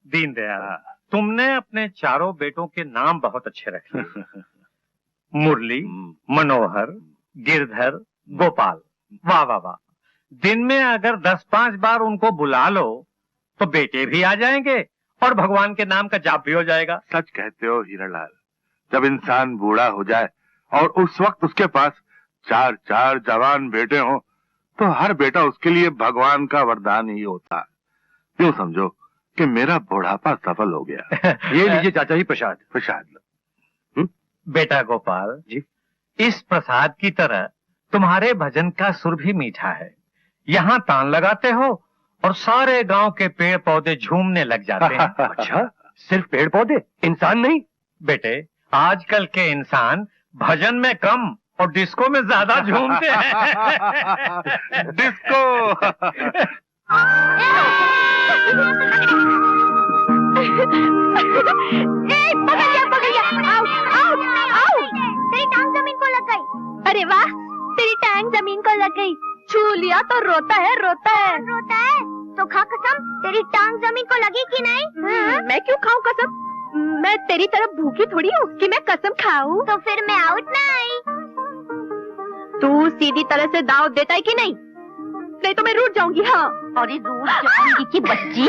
दीनदयाल, तुमने अपने चारों बेटों के नाम बहुत अच्छे रखे। मुरली, मनोहर, गिरधर, गोपाल। वाह वाह वाह। दिन में अगर 10-5 बार उनको बुला लो तो बेटे भी आ जाएंगे और भगवान के नाम का जाप भी हो जाएगा। सच कहते हो हीरालाल। जब इंसान बूढ़ा हो जाए और उस वक्त उसके पास 4 जवान बेटे हों तो हर बेटा उसके लिए भगवान का वरदान ही होता है। यूं समझो कि मेरा बुढ़ापा सफल हो गया। ये लीजिए चाचा जी प्रसाद। प्रसाद लो। बेटा गोपाल जी, इस प्रसाद की तरह तुम्हारे भजन का सुर भी मीठा है। यहाँ तान लगाते हो और सारे गांव के पेड़ पौधे झूमने लग जाते हैं। अच्छा, सिर्फ पेड़ पौधे, इंसान नहीं? बेटे, आजकल के इंसान भजन में कम और डिस्को में ज्यादा झूमते हैं। डिस्को। तेरी टांग जमीन को लग गई। अरे वाह, तेरी टांग जमीन को लग गई। छू लिया तो रोता है, रोता है। रोता है तो खा कसम, तेरी टांग जमीन को लगी कि नहीं? मैं क्यों खाऊं कसम? मैं तेरी तरफ भूखी थोड़ी हूँ कि मैं कसम खाऊं। तो फिर मैं आउट ना आई। तू सीधी तरह से दाव देता है कि नहीं? नहीं तो मैं रूठ जाऊंगी। हाँ। अरे रूठ जाऊंगी की बच्ची,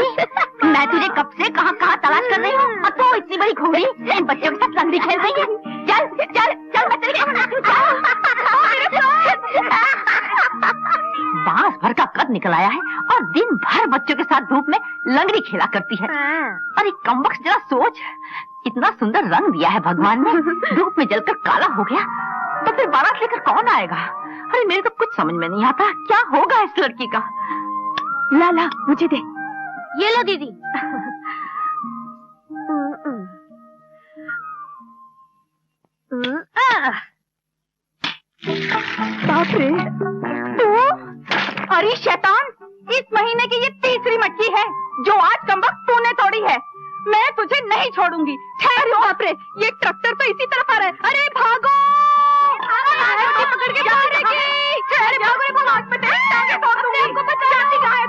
मैं तुझे कब से कहाँ तलाश कर रही हूँ और तू इतनी बड़ी घोड़ी इन बच्चों के साथ लंगड़ी खेल रही है। चल चल चल, मैं तेरे बांस भर का कद निकल आया है और दिन भर बच्चों के साथ धूप में लंगड़ी खेला करती है। अरे कमबख्त, जरा सोच, इतना सुंदर रंग दिया है भगवान ने, धूप में जलकर काला हो गया तो फिर बारात लेकर कौन आएगा? अरे मेरे तो कुछ समझ में नहीं आता, क्या होगा इस लड़की का? ला ला, मुझे दे। ये लो दीदी। बाप रे, तू? अरे शैतान, इस महीने की ये तीसरी मटकी है जो आज कमबख्त तूने तोड़ी है। मैं तुझे नहीं छोड़ूंगी। ठहरो। बाप रे, ये ट्रैक्टर तो इसी तरफ आ रहा है। अरे भागो, पकड़ के मारेगी। अरे भागो रे, वो हाथ में टांगे तोड़ दूंगी। हमको बचाती कहाँ है?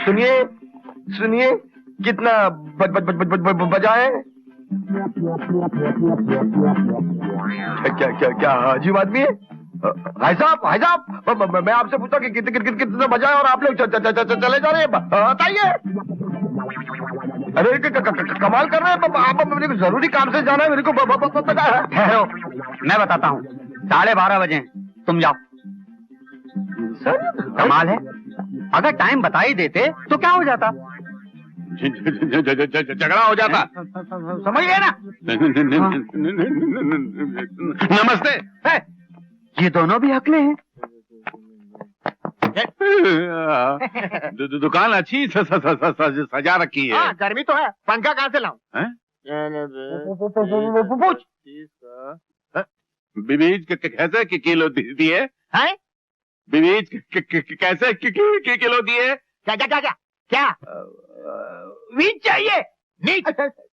सुनिए सुनिए, कितना बजाए? क्या अजीब आदमी है? भाई साहब, मैं आपसे पूछता कि कितने बजाए और आप लोग चले जा रहे हैं। बताइए। अरे कमाल कर रहे हैं आप। मेरे को जरूरी काम से जाना है, मेरे को पता है। ठहरो, मैं बताता हूँ। 12:30 बजे तुम जाओ। सर कमाल है, अगर टाइम बता ही देते तो क्या हो जाता? झगड़ा हो जाता। समझ गए ना? नमस्ते। ये दोनों भी हकले हैं। दुकान अच्छी सजा रखी है। गर्मी तो है, पंखा कहाँ से लाऊं? पूछ। बीज कैसे किलो दिए? बीज कैसे किलो दिए? क्या नीच चाहिए? नीच?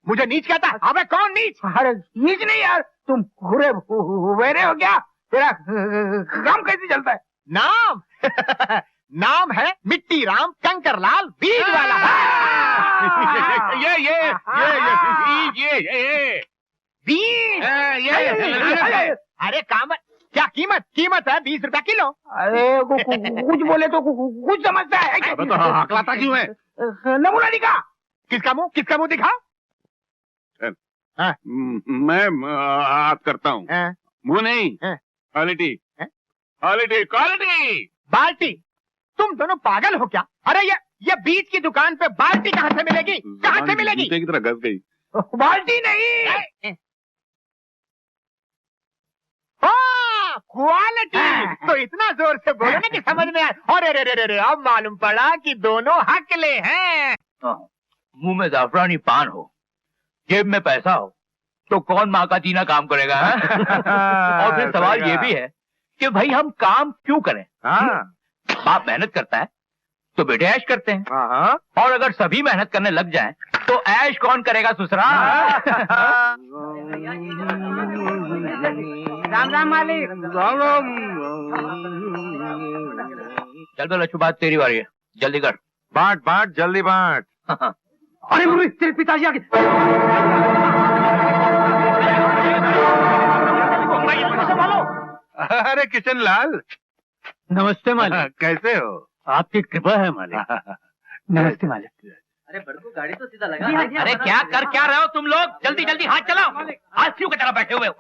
मुझे नीच कहता? अबे कौन नीच? अरे नीच नहीं यार, तुम घुरे हुए हो क्या? तेरा काम कैसे चलता है? नाम नाम है मिट्टी राम कंकरलाल बीज वाला। बीज। अरे काम क्या कीमत है? 20 रुपया किलो। अरे कुछ बोले तो कुछ समझता है। तो हकलाता क्यों है? नमूना दिखा। किसका मुंह दिखा? मैं हाथ करता हूँ, मुंह नहीं। क्वालिटी बाल्टी। तुम दोनों पागल हो क्या? अरे ये बीज की दुकान पे बाल्टी कहाँ से मिलेगी? कहाँ से मिलेगी? की तरह घस गई। बाल्टी नहीं, क्वालिटी। तो इतना जोर से बोलो ना कि समझ में आए। अरे अब मालूम पड़ा कि दोनों हकले हैं। मुंह में जाफरानी पान हो, जेब में पैसा हो तो कौन माँ का जीना काम करेगा? और फिर सवाल ये भी है कि भाई हम काम क्यों करें? बाप मेहनत करता है तो बेटे ऐश करते हैं। और अगर सभी मेहनत करने लग जाएं तो ऐश कौन करेगा ससुरा? राम राम मालिक। राम राम। चल तो लच्छू बात तेरी बारी है, जल्दी कर। बांट बांट जल्दी बांट। अरे मुरली तेरे पिताजी आगे। अरे किशन लाल, नमस्ते मालिक। कैसे हो? आपकी कृपा है मालिक। नमस्ते मालिक। अरे बड़कू गाड़ी तो सीधा लगा। अरे क्या कर क्या रहे हो तुम लोग? जल्दी जल्दी हाथ चलाओ। आज क्यों की तरह बैठे हुए हो?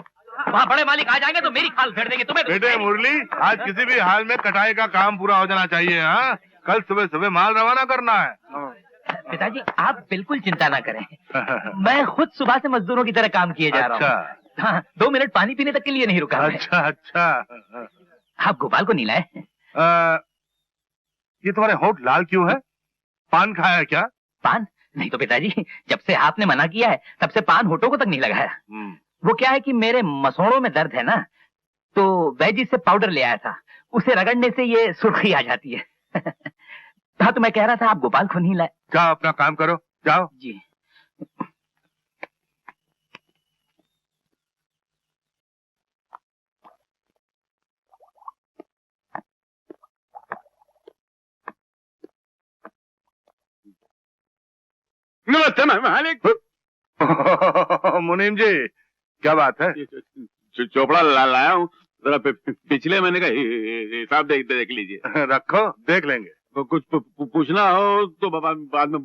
वहाँ बड़े मालिक आ जाएंगे तो मेरी खाल फेर देंगे तुम्हें। बेटे मुरली, आज किसी भी हाल में कटाई का काम पूरा हो जाना चाहिए। हाँ, कल सुबह सुबह माल रवाना करना है। पिताजी आप बिल्कुल चिंता ना करें, मैं खुद सुबह से मजदूरों की तरह काम किए जा रहा हूँ। हाँ, 2 मिनट पानी पीने तक के लिए नहीं रुका। अच्छा अच्छा। आप गोपाल को नहीं लाए? ये तुम्हारे होठ लाल क्यों है? पान खाया है क्या? पान नहीं तो पिताजी, जब से आपने मना किया है तब से पान होठों को तक नहीं लगाया। वो क्या है कि मेरे मसोड़ों में दर्द है ना, तो वैजी से पाउडर ले आया था, उसे रगड़ने से ये सुर्खी आ जाती है। हाँ तो मैं कह रहा था आप गोपाल को नहीं लाए। जाओ अपना काम करो, जाओ। जी। नमस्ते मालिक। मुनीम जी, क्या बात है? चोपड़ा लाया हूँ, जरा पिछले महीने का हिसाब देख लीजिए। रखो, देख लेंगे। कुछ पूछना हो तो बाद में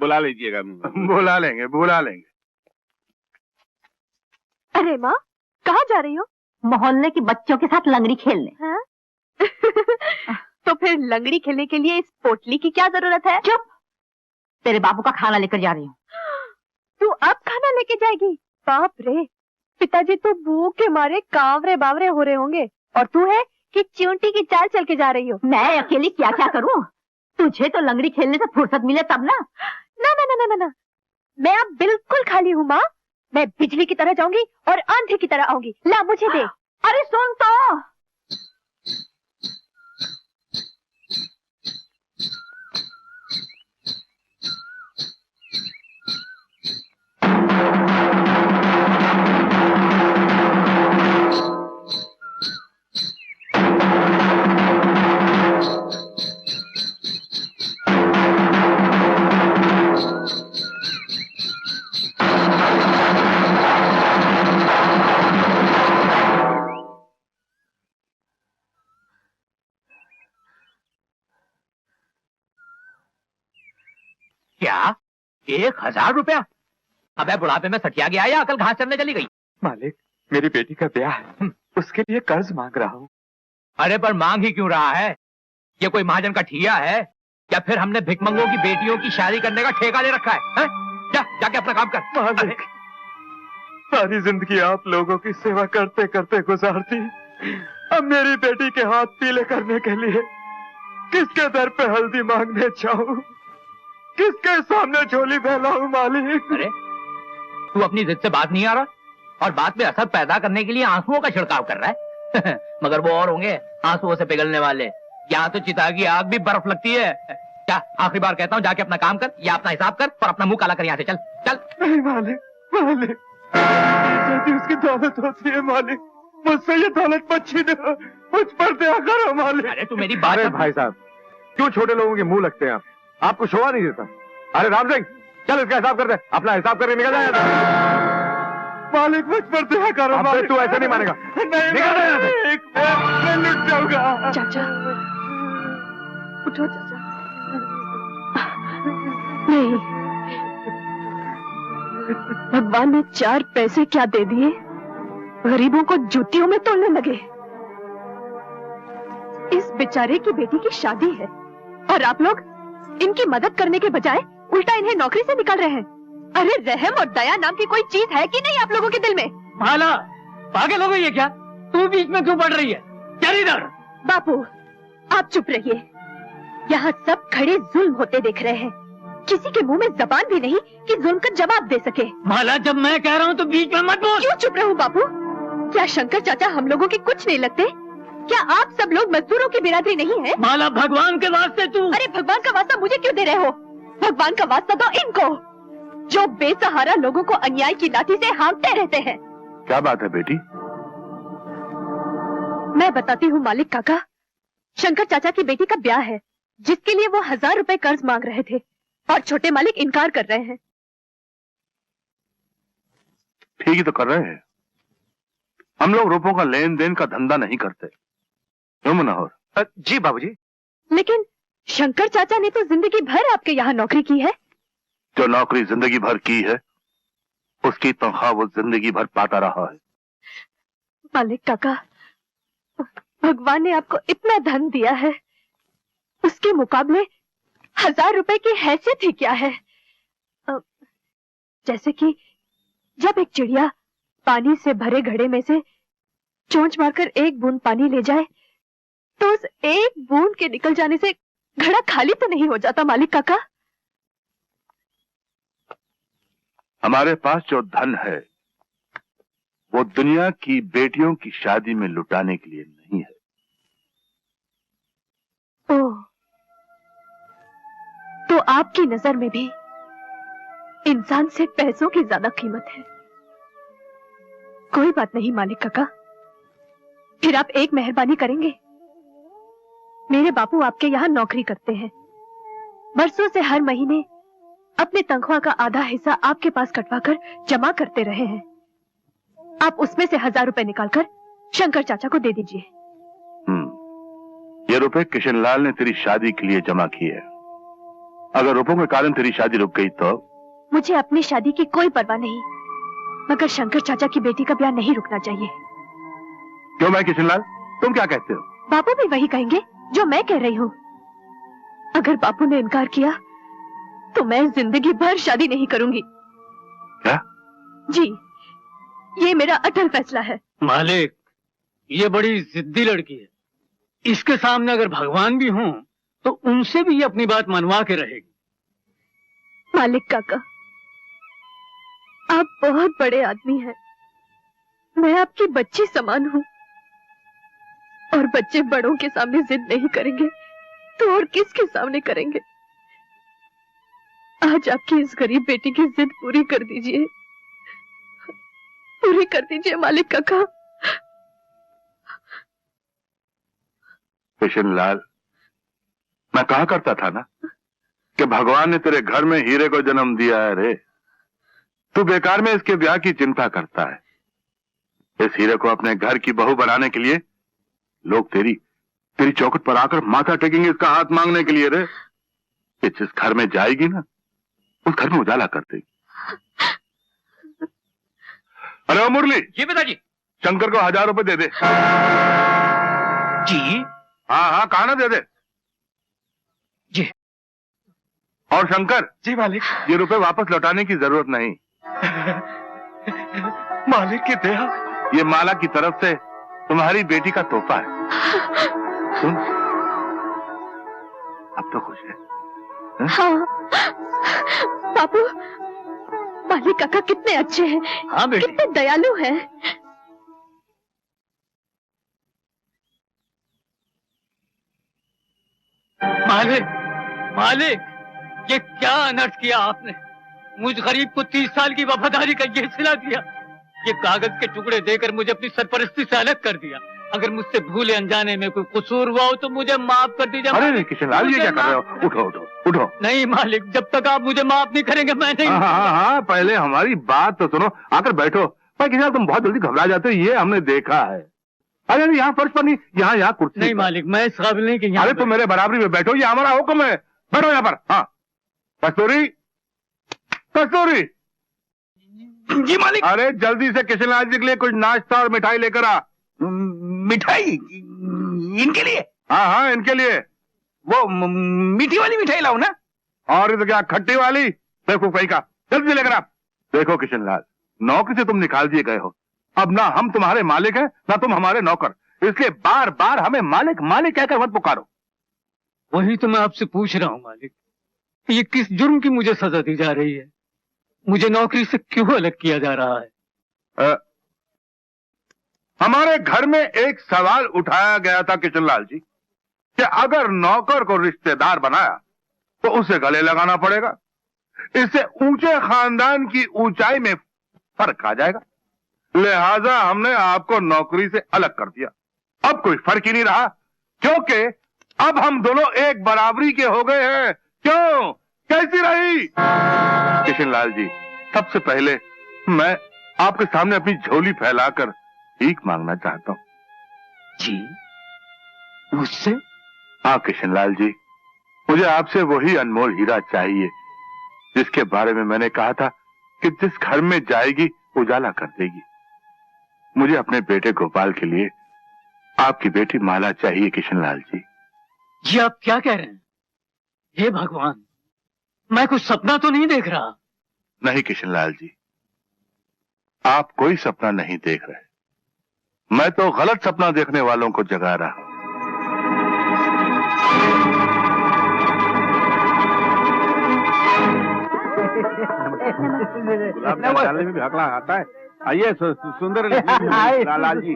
बुला लीजिएगा। बुला लेंगे बुला लेंगे। अरे माँ, कहाँ जा रही हो? मोहल्ले के बच्चों के साथ लंगड़ी खेलने। हाँ? तो फिर लंगड़ी खेलने के लिए इस पोटली की क्या जरूरत है? चुप, तेरे बाबू का खाना लेकर जा रही हूँ। तू अब खाना लेके जाएगी? बाप रे, पिताजी तो भूख के मारे कावरे बावरे हो रहे होंगे, और तू है कि चींटी की चाल चल के जा रही हो। मैं अकेली क्या क्या करूँ? तुझे तो लंगड़ी खेलने से फुर्सत मिले तब ना। ना ना ना ना ना ना, मैं अब बिल्कुल खाली हूँ माँ। मैं बिजली की तरह जाऊंगी और आंधी की तरह आऊंगी। ला मुझे दे। अरे सुन तो। क्या 1000 रुपया? अबे बुढ़ापे में सटिया गया या अकल घास चरने चली गई? मालिक, मेरी बेटी का ब्याह है, उसके लिए कर्ज मांग रहा हूँ। अरे पर मांग ही क्यों रहा है? ये कोई महाजन का ठिया है या फिर हमने भिकमंगों की बेटियों की शादी करने का ठेका ले रखा है? जाके अपना काम कर। मालिक, सारी जिंदगी आप लोगों की सेवा करते करते गुजार दी। अब मेरी बेटी के हाथ पीले करने के लिए किसके दर पे हल्दी मांगने जाऊं? किसके सामने झोली फैलाऊं मालिक? अरे तू अपनी जिद से बात नहीं आ रहा और बात में असर पैदा करने के लिए आंसुओं का छिड़काव कर रहा है। मगर वो और होंगे आंसुओं से पिघलने वाले। यहाँ तो चिता की आग भी बर्फ लगती है। क्या आखिरी बार कहता हूँ, जाके अपना काम कर या अपना हिसाब कर और अपना मुंह काला कर यहाँ से चल चल। नहीं मालिक, मालिक, यदि उसकी दौलत होती है मालिक, मुझसे ये दौलत मत छीनो, मुझ पर दया करो मालिक। अरे तू मेरी बात। अरे भाई साहब, क्यों छोटे लोगों के मुंह लगते हैं आप? आपको शोभा नहीं देता? अरे राम सिंह, चल इसका हिसाब कर दे, अपना हिसाब करके निकल जाएगा। मालिक मुझ पर दया करो मालिक। तू ऐसे नहीं मानेगा। नहीं मैं लुट जाऊंगा। चाचा उठो चाचा। नहीं, भगवान ने 4 पैसे क्या दे दिए, गरीबों को जूतियों में तोड़ने लगे। इस बेचारे की बेटी की शादी है और आप लोग इनकी मदद करने के बजाय उल्टा इन्हें नौकरी से निकाल रहे हैं। अरे रहम और दया नाम की कोई चीज है कि नहीं आप लोगों के दिल में? भाला पागल हो गई है क्या? तू बीच में क्यों पड़ रही है? चल इधर। बापू आप चुप रहिए, यहाँ सब खड़े जुल्म होते देख रहे हैं। किसी के मुंह में जबान भी नहीं कि जुल्म का जवाब दे सके। माला, जब मैं कह रहा हूँ तो बीच में मत बोल। क्यों चुप रहूं बापू? क्या शंकर चाचा हम लोगों के कुछ नहीं लगते? क्या आप सब लोग मजदूरों की बिरादरी नहीं है? माला, भगवान के वास्ते तू। अरे भगवान का वास्ता मुझे क्यों दे रहे हो? भगवान का वास्ता दो इनको, जो बेसहारा लोगों को अन्याय की लाठी से हाँकते रहते हैं। क्या बात है बेटी? मैं बताती हूँ मालिक काका, शंकर चाचा की बेटी का ब्याह है, जिसके लिए वो 1000 रुपए कर्ज मांग रहे थे और छोटे मालिक इनकार कर रहे हैं। ठीक ही तो कर रहे हैं। हम लोग रुपयों का लेन देन का धंधा नहीं करते, क्यों मनोहर? जी बाबूजी। लेकिन शंकर चाचा ने तो जिंदगी भर आपके यहाँ नौकरी की है। जो नौकरी जिंदगी भर की है, उसकी तनख्वाह वो जिंदगी भर पाता रहा है। मालिक काका, भगवान ने आपको इतना धन दिया है, उसके मुकाबले 1000 रुपए की हैसियत ही क्या है? जैसे कि जब एक चिड़िया पानी से भरे घड़े में से चोंच मारकर एक बूंद पानी ले जाए, तो उस एक बूंद के निकल जाने से घड़ा खाली तो नहीं हो जाता मालिक काका? हमारे पास जो धन है वो दुनिया की बेटियों की शादी में लुटाने के लिए नहीं है। ओह, तो आपकी नजर में भी इंसान से पैसों की ज्यादा कीमत है। कोई बात नहीं मालिक काका, फिर आप एक मेहरबानी करेंगे। मेरे बापू आपके यहाँ नौकरी करते हैं, बरसों से हर महीने अपने तनख्वाह का आधा हिस्सा आपके पास कटवाकर जमा करते रहे हैं। आप उसमें से 1000 रुपए निकालकर शंकर चाचा को दे दीजिए। ये रुपए किशनलाल ने तेरी शादी के लिए जमा किए। अगर रुपयों के कारण तेरी शादी रुक गई तो? मुझे अपनी शादी की कोई परवाह नहीं, मगर शंकर चाचा की बेटी का ब्याह नहीं रुकना चाहिए। क्यों मैं किशनलाल, तुम क्या कहते हो? बापू भी वही कहेंगे जो मैं कह रही हूँ। अगर बापू ने इनकार किया तो मैं जिंदगी भर शादी नहीं करूंगी। क्या? जी, ये मेरा अटल फैसला है। मालिक, ये बड़ी जिद्दी लड़की है। इसके सामने अगर भगवान भी हों तो उनसे भी ये अपनी बात मनवा के रहेगी। मालिक काका, आप बहुत बड़े आदमी हैं। मैं आपकी बच्ची समान हूँ, और बच्चे बड़ों के सामने जिद नहीं करेंगे तो और किसके सामने करेंगे? आज आपकी इस गरीब बेटी की जिद पूरी कर दीजिए, पूरी कर दीजिए मालिक काका। किशनलाल, मैं कहा करता था ना कि भगवान ने तेरे घर में हीरे को जन्म दिया है रे। तू बेकार में इसके ब्याह की चिंता करता है। इस हीरे को अपने घर की बहू बनाने के लिए लोग तेरी चौखट पर आकर माथा टेकेंगे इसका हाथ मांगने के लिए रे। ये जिस घर में जाएगी ना, उस घर में उजाला कर देगी। अरे ओ मुरली। जी पिताजी। शंकर को 1000 रुपए दे दे। जी? हाँ, कहा ना, दे दे। जी। और शंकर। जी मालिक। ये रुपए वापस लौटाने की जरूरत नहीं। मालिक की दया। ये माला की तरफ से तुम्हारी बेटी का तोहफा है। सुन, अब तो खुश है? हाँ बापू, मालिक काका कितने अच्छे हैं। हाँ बेटी, कितने दयालु हैं। मालिक, मालिक, ये क्या अनर्थ किया आपने? मुझ गरीब को 30 साल की वफादारी का ये सिला दिया। ये कागज के टुकड़े देकर मुझे अपनी सरपरस्ती से अलग कर दिया। अगर मुझसे भूले अनजाने में कोई कसूर हुआ हो तो मुझे माफ कर दीजिए। अरे किशनलाल, ये क्या कर रहे हो? उठो उठो उठो। नहीं मालिक, जब तक आप मुझे माफ नहीं करेंगे मैं नहीं। हाँ, पहले हमारी बात तो सुनो। आकर बैठो। पर किशनलाल, तुम बहुत जल्दी घबरा जाते हो, ये हमने देखा है। अरे यहाँ फर्श पर नहीं, यहाँ कुर्सी। नहीं मालिक, मैं इस काबिल नहीं कि अरे तुम मेरे बराबरी में बैठो, ये हमारा हुक्म है। बैठो यहाँ पर। हाँ, कस्तूरी, कस्तूरी। जी मालिक। अरे जल्दी से किशनलाल जी के लिए कुछ नाश्ता और मिठाई लेकर आ। मिठाई? इनके लिए? हाँ, इनके लिए। वो मीठी वाली मिठाई लाओ ना। और तो क्या, खट्टी वाली? बेवकूफ का। जल्दी लेकर आप। देखो किशनलाल, नौकरी से तुम निकाल दिए गए हो। अब ना हम तुम्हारे मालिक हैं, ना तुम हमारे नौकर। इसलिए बार बार हमें मालिक मालिक कहकर मत पुकारो। वही तो मैं आपसे पूछ रहा हूँ मालिक, ये किस जुर्म की मुझे सजा दी जा रही है? मुझे नौकरी से क्यों अलग किया जा रहा है? हमारे घर में एक सवाल उठाया गया था किशनलाल जी कि अगर नौकर को रिश्तेदार बनाया तो उसे गले लगाना पड़ेगा। इससे ऊंचे खानदान की ऊंचाई में फर्क आ जाएगा। लिहाजा हमने आपको नौकरी से अलग कर दिया। अब कोई फर्क ही नहीं रहा, क्योंकि अब हम दोनों एक बराबरी के हो गए हैं। क्यों? कैसी रही? किशनलाल जी, सबसे पहले मैं आपके सामने अपनी झोली फैलाकर भीख मांगना चाहता हूं। जी? मुझसे? हाँ किशनलाल जी, मुझे आपसे वही अनमोल हीरा चाहिए जिसके बारे में मैंने कहा था कि जिस घर में जाएगी उजाला कर देगी। मुझे अपने बेटे गोपाल के लिए आपकी बेटी माला चाहिए किशनलाल जी। जी आप क्या कह रहे हैं? हे भगवान, मैं कुछ सपना तो नहीं देख रहा? नहीं किशनलाल जी, आप कोई सपना नहीं देख रहे। मैं तो गलत सपना देखने वालों को जगा रहा हूं। गुलाब डालने में भी हकला आता है। आइए सुंदर लाल जी।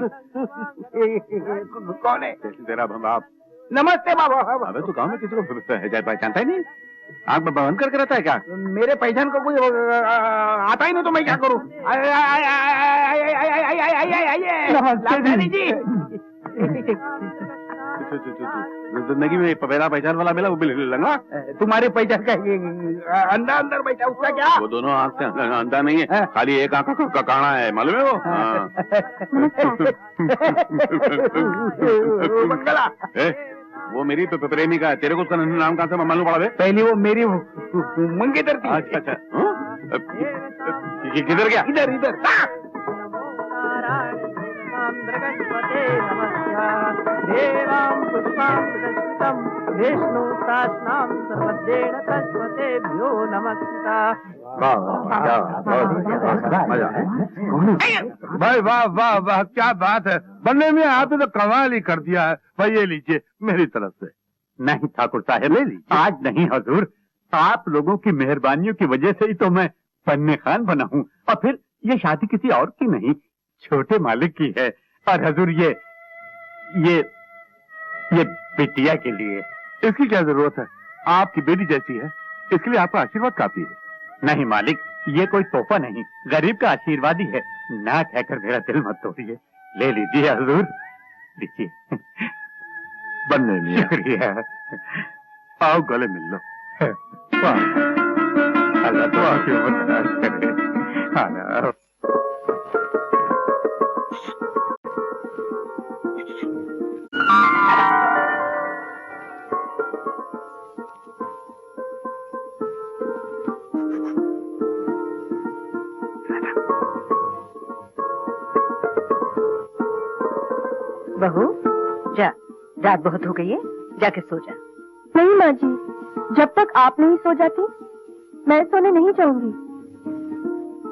कौन है? तेरा बाप। नमस्ते बाबा। अबे तू गाँव में किसी को पहचानता ही नहीं? आंख में बंद करके रहता है क्या? मेरे पहचान को कोई आता ही नहीं तो मैं क्या करूं? लालधारी जी, जिंदगी में पहला पहचान वाला मिला वो लंगा। तुम्हारे पहचान का अंदर अंदर बैठा उसका क्या? वो दोनों आंख से अंधा नहीं है, खाली एक आंख का काना है, मालूम है वो? बंगला वो मेरी प्रेमिका है। तेरे को उसका नाम कहाँ से मालूम पड़ा? पहले वो मेरी मंगेतर थी। अच्छा अच्छा, किधर गया? इधर इधर। भाई वाह वाह वाह, क्या बात है। बनने में आपने तो कमाल ही कर दिया है। भाई ये लीजिए मेरी तरफ से। नहीं ठाकुर साहब, ले लीजिए। आज नहीं हजूर, आप लोगों की मेहरबानियों की वजह से ही तो मैं पन्ने खान बना हूँ। और फिर ये शादी किसी और की नहीं, छोटे मालिक की है। और हजूर ये बिटिया के लिए। इसकी क्या जरूरत है? आपकी बेटी जैसी है, इसके लिए आपका आशीर्वाद काफी है। नहीं मालिक, ये कोई तोहफा नहीं, गरीब का आशीर्वाद ही है। ना कहकर मेरा दिल मत तोड़िए, ले लीजिए हजूर, लीजिए। बनने में शुक्रिया। आओ गले मिल लो। अल्लाह तो आपकी उम्र दराज करे। हाँ, बहू जा, रात बहुत हो गई है, जाके सो जा। नहीं माँ जी, जब तक आप नहीं सो जाती मैं सोने नहीं जाऊंगी।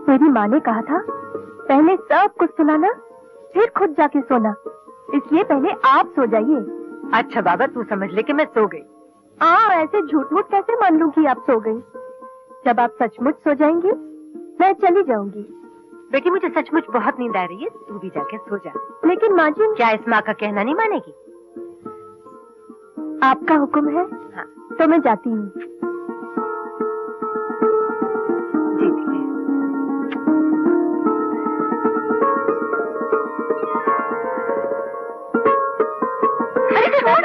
मेरी माँ ने कहा था पहले सब कुछ सुनाना फिर खुद जाके सोना, इसलिए पहले आप सो जाइए। अच्छा बाबा, तू समझ ले कि मैं सो गई। ऐसे झूठ मूठ कैसे मान लूं कि आप सो गई? जब आप सचमुच सो जाएंगी मैं चली जाऊंगी। बेटी मुझे सचमुच बहुत नींद आ रही है, तू भी जाके सो जा। लेकिन माँ जी, क्या इस माँ का कहना नहीं मानेगी? आपका हुक्म है। हाँ। तो मैं जाती हूँ। जी ठीक है। अरे छोड़।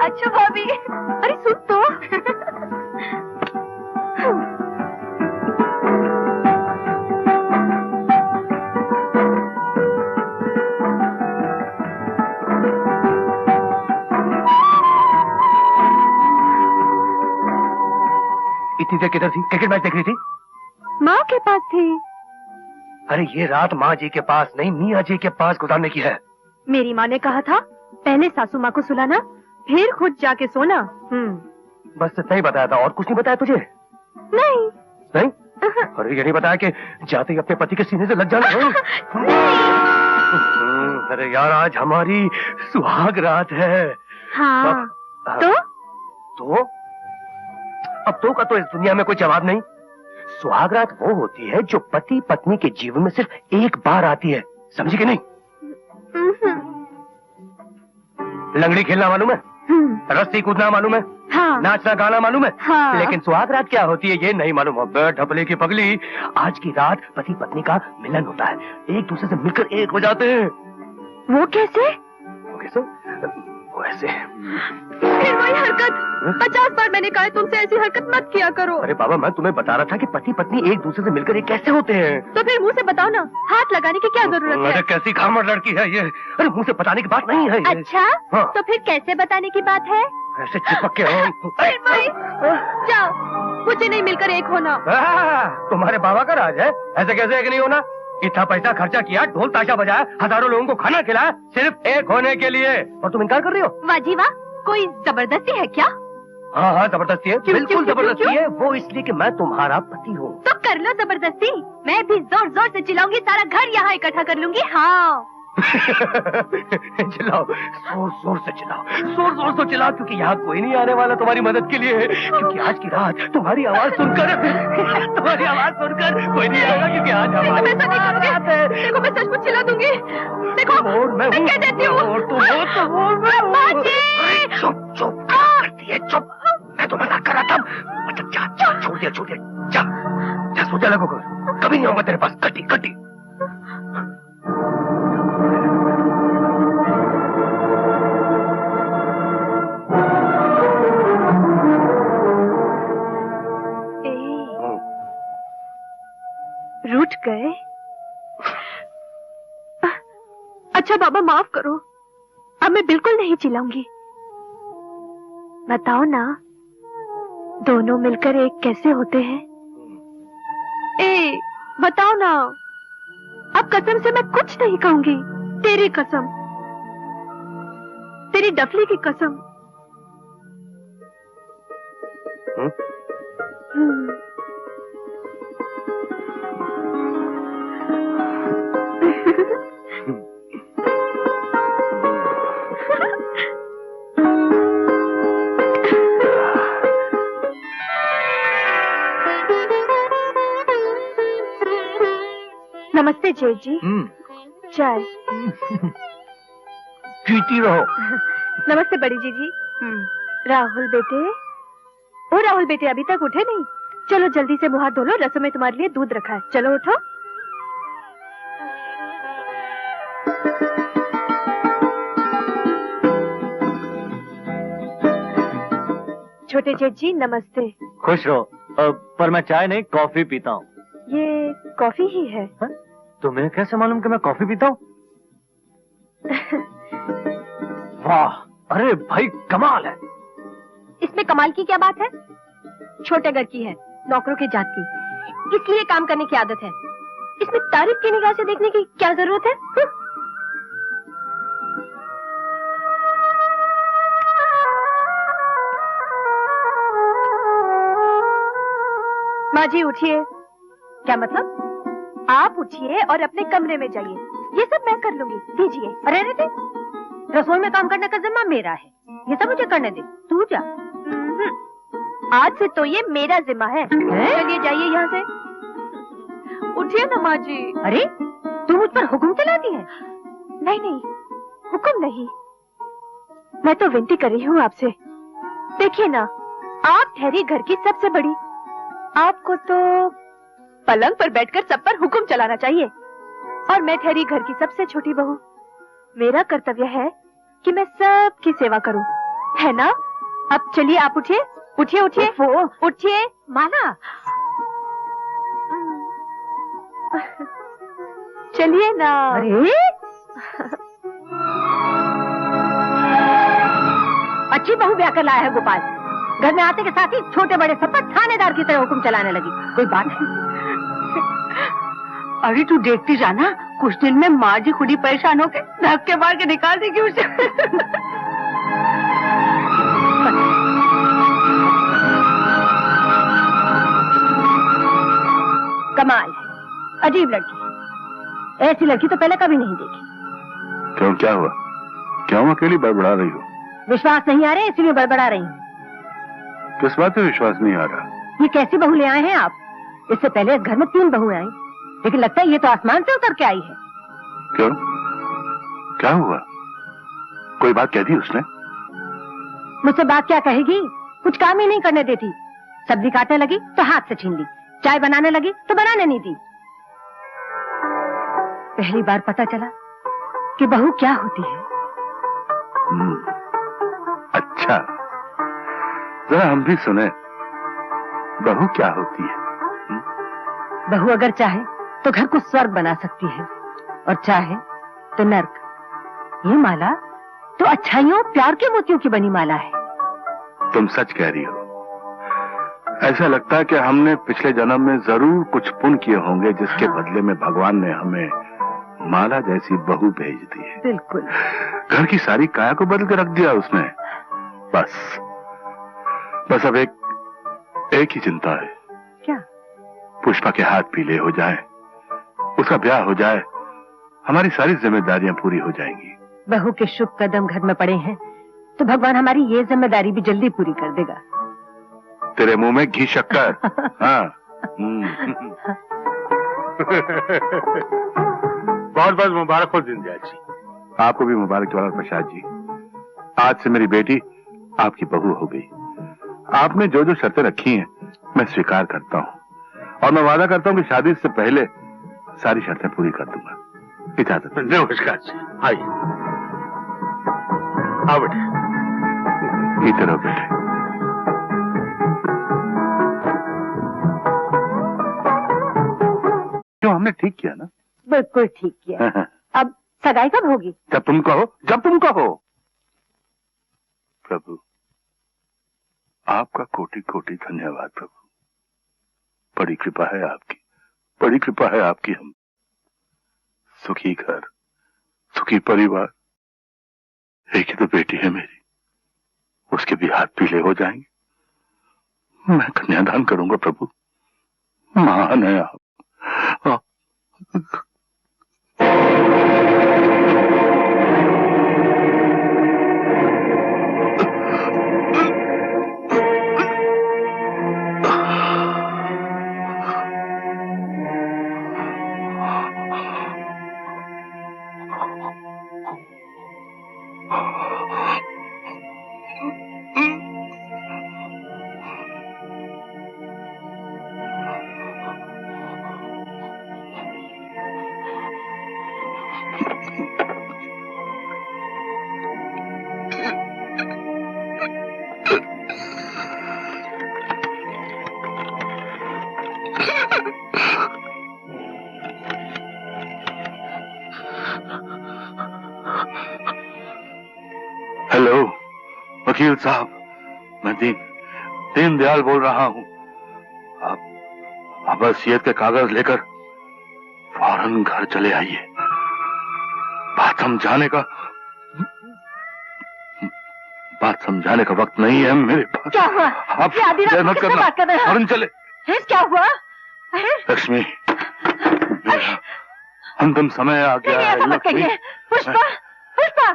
अच्छा भाभी, अरे सुन तो। इतनी देर किधर थी? क्रिकेट मैच देख रही थी? माँ के पास थी। अरे ये रात माँ जी के पास नहीं, मियाँ जी के पास गुजारने की है। मेरी माँ ने कहा था पहले सासू माँ को सुलाना फिर खुद जाके सोना। बस सही बताया था, और कुछ नहीं बताया तुझे? नहीं। नहीं? अरे ये नहीं बताया कि जाते ही अपने पति के सीने से लग जाना है? अरे यार, आज हमारी सुहाग रात है। हाँ। तो तो अब तो का तो इस दुनिया में कोई जवाब नहीं। सुहागरात वो होती है जो पति पत्नी के जीवन में सिर्फ एक बार आती है, समझी कि नहीं? लंगड़ी खेलना मालूम है? रस्सी कूदना मालूम है? हाँ। नाचना गाना मालूम है? हाँ। लेकिन सुहागरात क्या होती है ये नहीं मालूम। ढपले की पगली, आज की रात पति पत्नी का मिलन होता है, एक दूसरे से मिलकर एक हो जाते हैं। वो कैसे? वो कैसे? वो ऐसे। फिर वही हरकत 50 बार मैंने कहा है तुमसे ऐसी हरकत मत किया करो। अरे बाबा, मैं तुम्हें बता रहा था कि पति पत्नी एक दूसरे से मिलकर एक कैसे होते हैं। तो फिर मुंह से बताओ ना, हाथ लगाने की क्या जरूरत है? अरे कैसी खामड़ लड़की है ये। अरे मुंह से बताने की बात नहीं है ये। अच्छा हाँ। तो फिर कैसे बताने की बात है? ऐसे चिपक के फिर भाई जाओ, मुझे नहीं मिलकर एक होना। तुम्हारे बाबा का राज है, ऐसे कैसे एक नहीं होना? इतना पैसा खर्चा किया, ढोल ताशा बजाया, हजारों लोगों को खाना खिलाया सिर्फ एक होने के लिए, और तुम इनकार कर रही हो? वाह जी वाह, कोई जबरदस्ती है क्या? हाँ हाँ जबरदस्ती है, बिल्कुल जबरदस्ती क्यों? है। वो इसलिए कि मैं तुम्हारा पति हूँ। तो कर लो जबरदस्ती, मैं भी जोर जोर से चिल्लाऊंगी, सारा घर यहाँ इकट्ठा कर लूंगी। हाँ चिल्लाओ, जोर जोर से चिल्लाओ, जोर जोर से चिल्लाओ, क्योंकि यहाँ कोई नहीं आने वाला तुम्हारी मदद के लिए, क्योंकि आज की रात तुम्हारी आवाज सुनकर कोई नहीं आएगा, क्योंकि आज हमारी रात है। देखो मैं सचमुच चिल्ला दूंगी। देखो मैं कह देती हूँ। चुप चुप करती है, चुप। मैं तो मजाक कर रहा था। मतलब जा, छोड़ दिया, जा सोचा लगो, कभी नहीं होगा तेरे पास कटी कटी। रूठ गए? अच्छा बाबा माफ करो, अब मैं बिल्कुल नहीं चिल्लाऊंगी। बताओ ना, दोनों मिलकर एक कैसे होते हैं? बताओ ना, अब कसम से मैं कुछ नहीं कहूंगी, तेरी कसम, तेरी डफली की कसम। नमस्ते जेठ जी। चाय पीती रहो। नमस्ते बड़ी जीजी। राहुल बेटे, ओ राहुल बेटे, अभी तक उठे नहीं? चलो जल्दी से मुंह हाथ धो लो, रसोई में तुम्हारे लिए दूध रखा है, चलो उठो। छोटे जेठ जी नमस्ते। खुश रहो, पर मैं चाय नहीं कॉफी पीता हूँ। ये कॉफी ही है। तुम्हें कैसे मालूम कि मैं कॉफी पीता हूँ? वाह, अरे भाई कमाल है। इसमें कमाल की क्या बात है? छोटे घर की है, नौकरों की जात की, इसलिए काम करने की आदत है। इसमें तारीफ की निगाह से देखने की क्या जरूरत है? माँ जी उठिए। क्या मतलब? आप उठिए और अपने कमरे में जाइए, ये सब मैं कर लूंगी। दीजिए। अरे रसोई में काम करने का जिम्मा मेरा है, ये सब मुझे करने दे, तू जा। आज से तो ये मेरा जिम्मा है। चलिए जाइए यहाँ से। उठिए ना माँ जी। अरे तू मुझ पर हुक्म चलाती है? नहीं नहीं, हुक्म नहीं, मैं तो विनती कर रही हूँ आपसे। देखिए ना, आप ठहरी घर की सबसे बड़ी, आपको तो पलंग पर बैठकर सब पर हुक्म चलाना चाहिए, और मैं ठहरी घर की सबसे छोटी बहू। मेरा कर्तव्य है कि मैं सबकी सेवा करूं, है ना? अब चलिए आप उठिए, उठिए उठिए, उठिए माला। चलिए ना। अरे अच्छी बहू ब्याह कर लाया है गोपाल, घर में आते के साथ ही छोटे बड़े सब पर थानेदार की तरह हुक्म चलाने लगी। कोई बात नहीं। अभी तू देखती जाना, कुछ दिन में माँ जी खुद ही परेशान होके धक्के मार के निकाल देगी उसे। कमाल है, अजीब लड़की है, ऐसी लड़की तो पहले कभी नहीं देखी। क्यों, क्या हुआ? क्यों अकेली बड़बड़ा रही हो? विश्वास नहीं आ रहे इसीलिए बड़बड़ा रही हूँ। किस बात पे विश्वास नहीं आ रहा? ये कैसी बहू ले आए हैं आप? इससे पहले इस घर में 3 बहुएं आई, लेकिन लगता है ये तो आसमान से उतर के आई है। क्यों? क्या हुआ? कोई बात कह दी उसने? मुझसे बात क्या कहेगी? कुछ काम ही नहीं करने देती। सब्जी काटने लगी तो हाथ से छीन ली, चाय बनाने लगी तो बनाने नहीं दी। पहली बार पता चला कि बहू क्या होती है। अच्छा, जरा हम भी सुने, बहू क्या होती है? बहू अगर चाहे तो घर को स्वर्ग बना सकती है, और चाहे तो नर्क। ये माला तो अच्छाइयों प्यार के मोतियों की बनी माला है। तुम सच कह रही हो। ऐसा लगता है कि हमने पिछले जन्म में जरूर कुछ पुण्य किए होंगे, जिसके बदले में भगवान ने हमें माला जैसी बहू भेज दी है। बिल्कुल। घर की सारी काया को बदल के रख दिया उसने। बस अब एक ही चिंता है। क्या? पुष्पा के हाथ पीले हो जाए, उसका ब्याह हो जाए, हमारी सारी जिम्मेदारियां पूरी हो जाएंगी। बहू के शुभ कदम घर में पड़े हैं तो भगवान हमारी ये जिम्मेदारी भी जल्दी पूरी कर देगा। तेरे मुंह में घी शक्कर। हाँ। बहुत बहुत मुबारक हो दीनदयाल जी। आपको भी मुबारक जवाहर प्रसाद जी। आज से मेरी बेटी आपकी बहू हो गई। आपने जो जो शर्तें रखी हैं मैं स्वीकार करता हूँ, और मैं वादा करता हूँ कि शादी से पहले सारी शर्तें पूरी कर दूंगा। इजाजत। नमस्कार जी। आइए, आओ बेटे। इधर आओ बेटे। क्यों, हमने ठीक किया ना? बिल्कुल ठीक किया। अब सगाई कब होगी? जब तुम कहो, जब तुम कहो। प्रभु, आपका कोटि कोटि धन्यवाद प्रभु। बड़ी कृपा है आपकी, बड़ी कृपा है आपकी। हम सुखी घर, सुखी परिवार। एक ही तो बेटी है मेरी, उसके भी हाथ पीले हो जाएंगे। मैं कन्यादान करूंगा प्रभु। महान है आप। हेलो वकील साहब, मैं दीनदयाल बोल रहा हूं। आप वसीयत के कागज लेकर फौरन घर चले आइए। बात समझाने का वक्त नहीं है मेरे पास। क्या हुआ? आप ये आधी रात मत किससे करना, बात कर रहे हैं? फौरन चले। क्या हुआ? लक्ष्मी, मेरा अंतिम समय आ गया है। ऐसा मत कहिए। पुष्पा,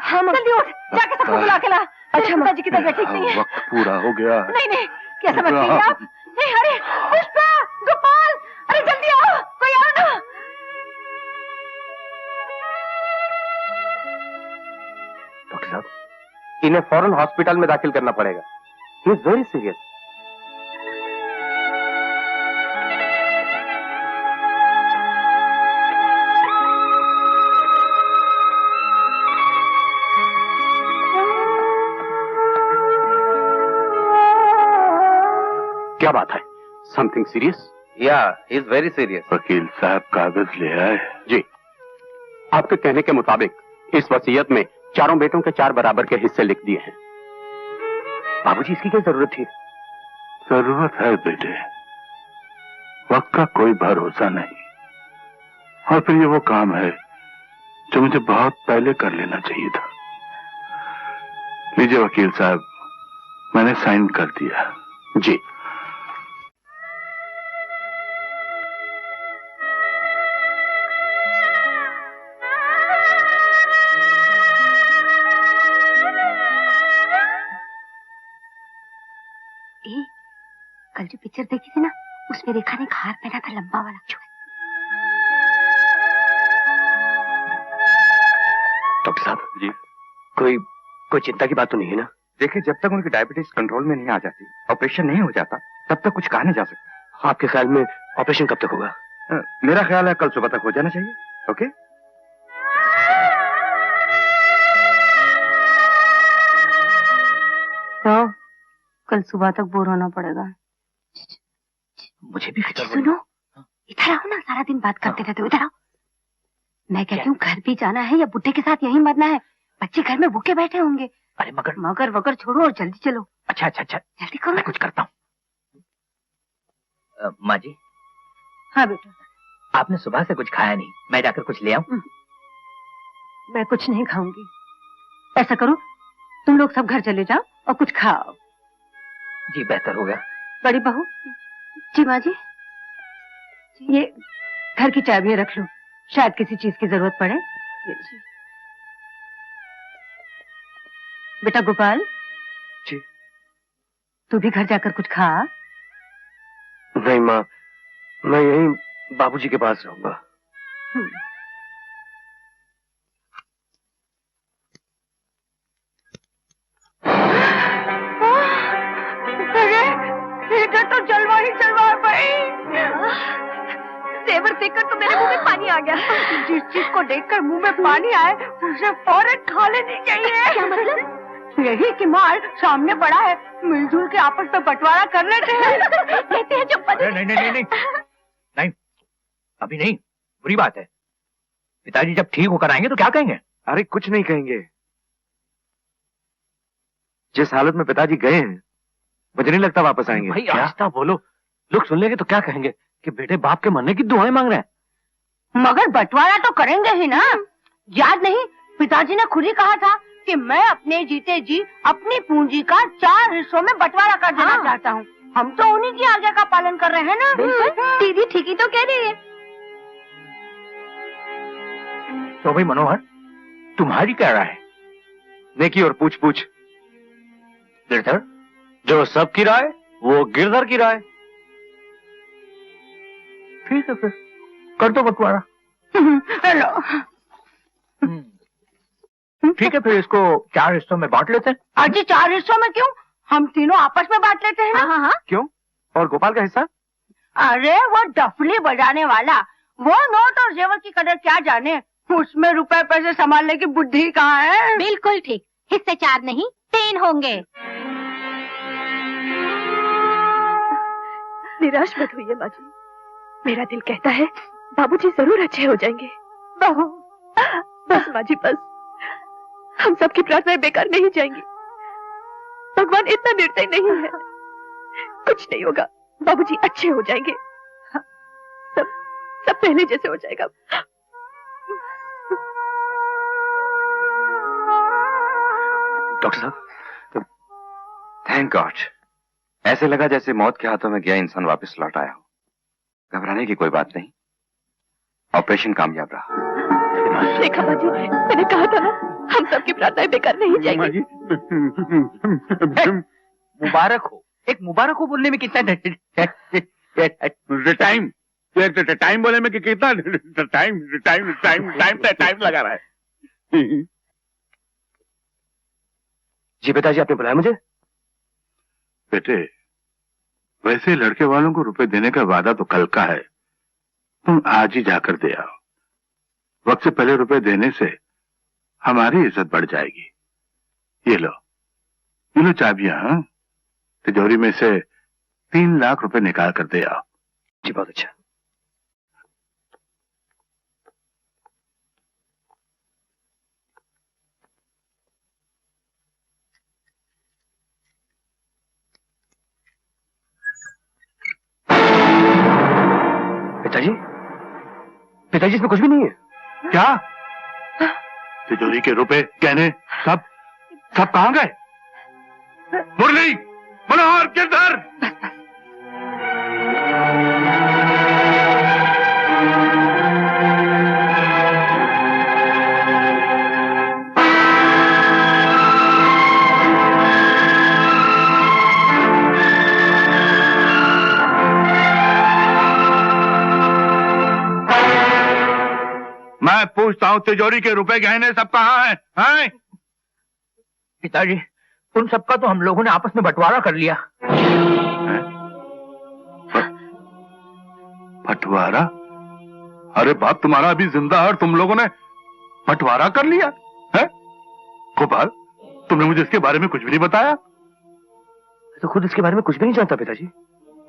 हम जल्दी उठ, जाके सबको बुला के ला। अच्छा, माता जी की तबीयत ठीक नहीं है। वक्त पूरा हो गया। नहीं, कैसा मत कहिए आप। नहीं, अरे पुष्पा, गोपाल, अरे जल्दी आओ, कोई आओ ना। डॉक्टर साहब, इन्हें फौरन हॉस्पिटल में दाखिल करना पड़ेगा। He is very serious. क्या बात है? Something serious? या इज वेरी सीरियस। वकील साहब कागज ले आए। जी, आपके कहने के मुताबिक इस वसीयत में चारों बेटों के 4 बराबर के हिस्से लिख दिए हैं। बाबूजी, इसकी क्या जरूरत थी? जरूरत है बेटे, वक्त का कोई भरोसा नहीं। और फिर ये वो काम है जो मुझे बहुत पहले कर लेना चाहिए था। लीजिए वकील साहब, मैंने साइन कर दिया। जी। पिक्चर देखी थी ना, उसमें रेखा ने हार पहना था लंबा वाला। डॉक्टर साहब जी, कोई चिंता की बात तो नहीं है ना? देखिए, जब तक उनकी डायबिटीज कंट्रोल में नहीं आ जाती, ऑपरेशन नहीं हो जाता, तब तक कुछ कहा नहीं जा सकता। आपके ख्याल में ऑपरेशन कब तक होगा? मेरा ख्याल है कल सुबह तक हो जाना चाहिए। ओके? तो कल सुबह तक बोर होना पड़ेगा। मुझे भी फिक्र सुनो, इधर आओ ना, सारा दिन बात करते रहते हो। इधर आओ। मैं कहती हूँ घर भी जाना है या बुड्ढे के साथ यहीं मरना है? बच्चे घर में भूखे बैठे होंगे। अरे मगर वगर छोड़ो और जल्दी चलो। अच्छा, जल्दी करो। मैं कुछ करता हूँ। माँ जी। हाँ बेटा। आपने सुबह से कुछ खाया नहीं, मैं जाकर कुछ ले आऊं? मैं कुछ नहीं खाऊंगी। ऐसा करो, तुम लोग सब घर चले जाओ और कुछ खाओ। जी बेहतर होगा। बड़ी बहू। जी माँ जी। ये घर की चाबियां रख लो, शायद किसी चीज की जरूरत पड़े। बेटा गोपाल जी, तू भी घर जाकर कुछ खा। नहीं माँ, मैं यहीं बाबूजी के पास रहूंगा। अरे तो जलवा ही जलवा भाई। तेवर देखकर तो मेरे मुंह में पानी आ गया। जिस चीज को देखकर मुंह में पानी आए उसे फौरन खा लेनी चाहिए। क्या मतलब? यही कि माल सामने पड़ा है, मिलजुल के आपस में बंटवारा कर लेते हैं। कहते हैं चुप्पा। नहीं, अभी नहीं, बुरी बात है। पिताजी जब ठीक होकर आएंगे तो क्या कहेंगे? अरे कुछ नहीं कहेंगे। जिस हालत में पिताजी गए हैं, मुझे नहीं लगता वापस आएंगे। भाई आहिस्ता बोलो, लोग सुन लेंगे तो क्या कहेंगे कि बेटे बाप के मरने की दुआएं मांग रहे हैं। मगर बंटवारा तो करेंगे ही ना। याद नहीं, पिताजी ने खुद ही कहा था कि मैं अपने जीते जी अपनी पूंजी का 4 हिस्सों में बंटवारा कर देना चाहता हूँ। हम तो उन्हीं की आज्ञा का पालन कर रहे हैं ना। दीदी ठीक ही तो कह रही है। तो भाई मनोहर, तुम्हारी क्या राय है? नेकी और पूछ पूछ। गिरधर, जो सबकी राय वो गिरधर की राय। ठीक है, फिर कर दो बंटवारा। हेलो। ठीक है, फिर इसको 4 हिस्सों में बांट लेते हैं। अजी 4 हिस्सों में क्यों? हम तीनों आपस में बांट लेते हैं ना। हाँ। क्यों? और गोपाल का हिस्सा? अरे वो डफली बजाने वाला, वो नोट और जेवर की कदर क्या जाने। उसमें रुपए पैसे संभालने की बुद्धि कहाँ है? बिल्कुल ठीक, हिस्से 4 नहीं 3 होंगे। निराश मत हुई माँ जी, मेरा दिल कहता है बाबूजी जरूर अच्छे हो जाएंगे। बस माँ जी बस, हम सबकी प्रार्थनाएं बेकार नहीं जाएंगी। भगवान इतना निर्दयी नहीं है। कुछ नहीं होगा, बाबूजी अच्छे हो जाएंगे। सब पहले जैसे हो जाएगा। डॉक्टर साहब, थैंक गॉड। ऐसे लगा जैसे मौत के हाथों में गया इंसान वापस लौट आया हो। घबराने की कोई बात नहीं, ऑपरेशन कामयाब रहा। देखा माँ जी, मैंने कहा था ना, हम सबकी प्रार्थनाएं बेकार नहीं जाएंगी। मुबारक हो। एक मुबारक हो बोलने में कितना टाइम बोले में कितना टाइम लगा रहा है। जी पिताजी, आपने बुलाया मुझे? बेटे, वैसे लड़के वालों को रुपए देने का वादा तो कल का है, तुम आज ही जाकर दे आओ। वक्त से पहले रुपए देने से हमारी इज्जत बढ़ जाएगी। ये लो चाबियां। हाँ, तिजोरी में से 3 लाख रुपए निकाल कर दे आओ। जी बहुत अच्छा। पिताजी इसमें कुछ भी नहीं है। क्या? तिजोरी के रुपए, गहने सब कहां गए? मुरली, मनोहर, गिरधर। पूछता हूँ, तिजोरी के रुपए गहने सब कहाँ हैं? पिताजी, उन सबका तो हम लोगों ने आपस में बंटवारा कर लिया। बंटवारा? अरे बाप तुम्हारा अभी जिंदा है और तुम लोगों ने बंटवारा कर लिया है? गोपाल, तुमने मुझे इसके बारे में कुछ भी नहीं बताया। तो खुद इसके बारे में कुछ भी नहीं जानता पिताजी।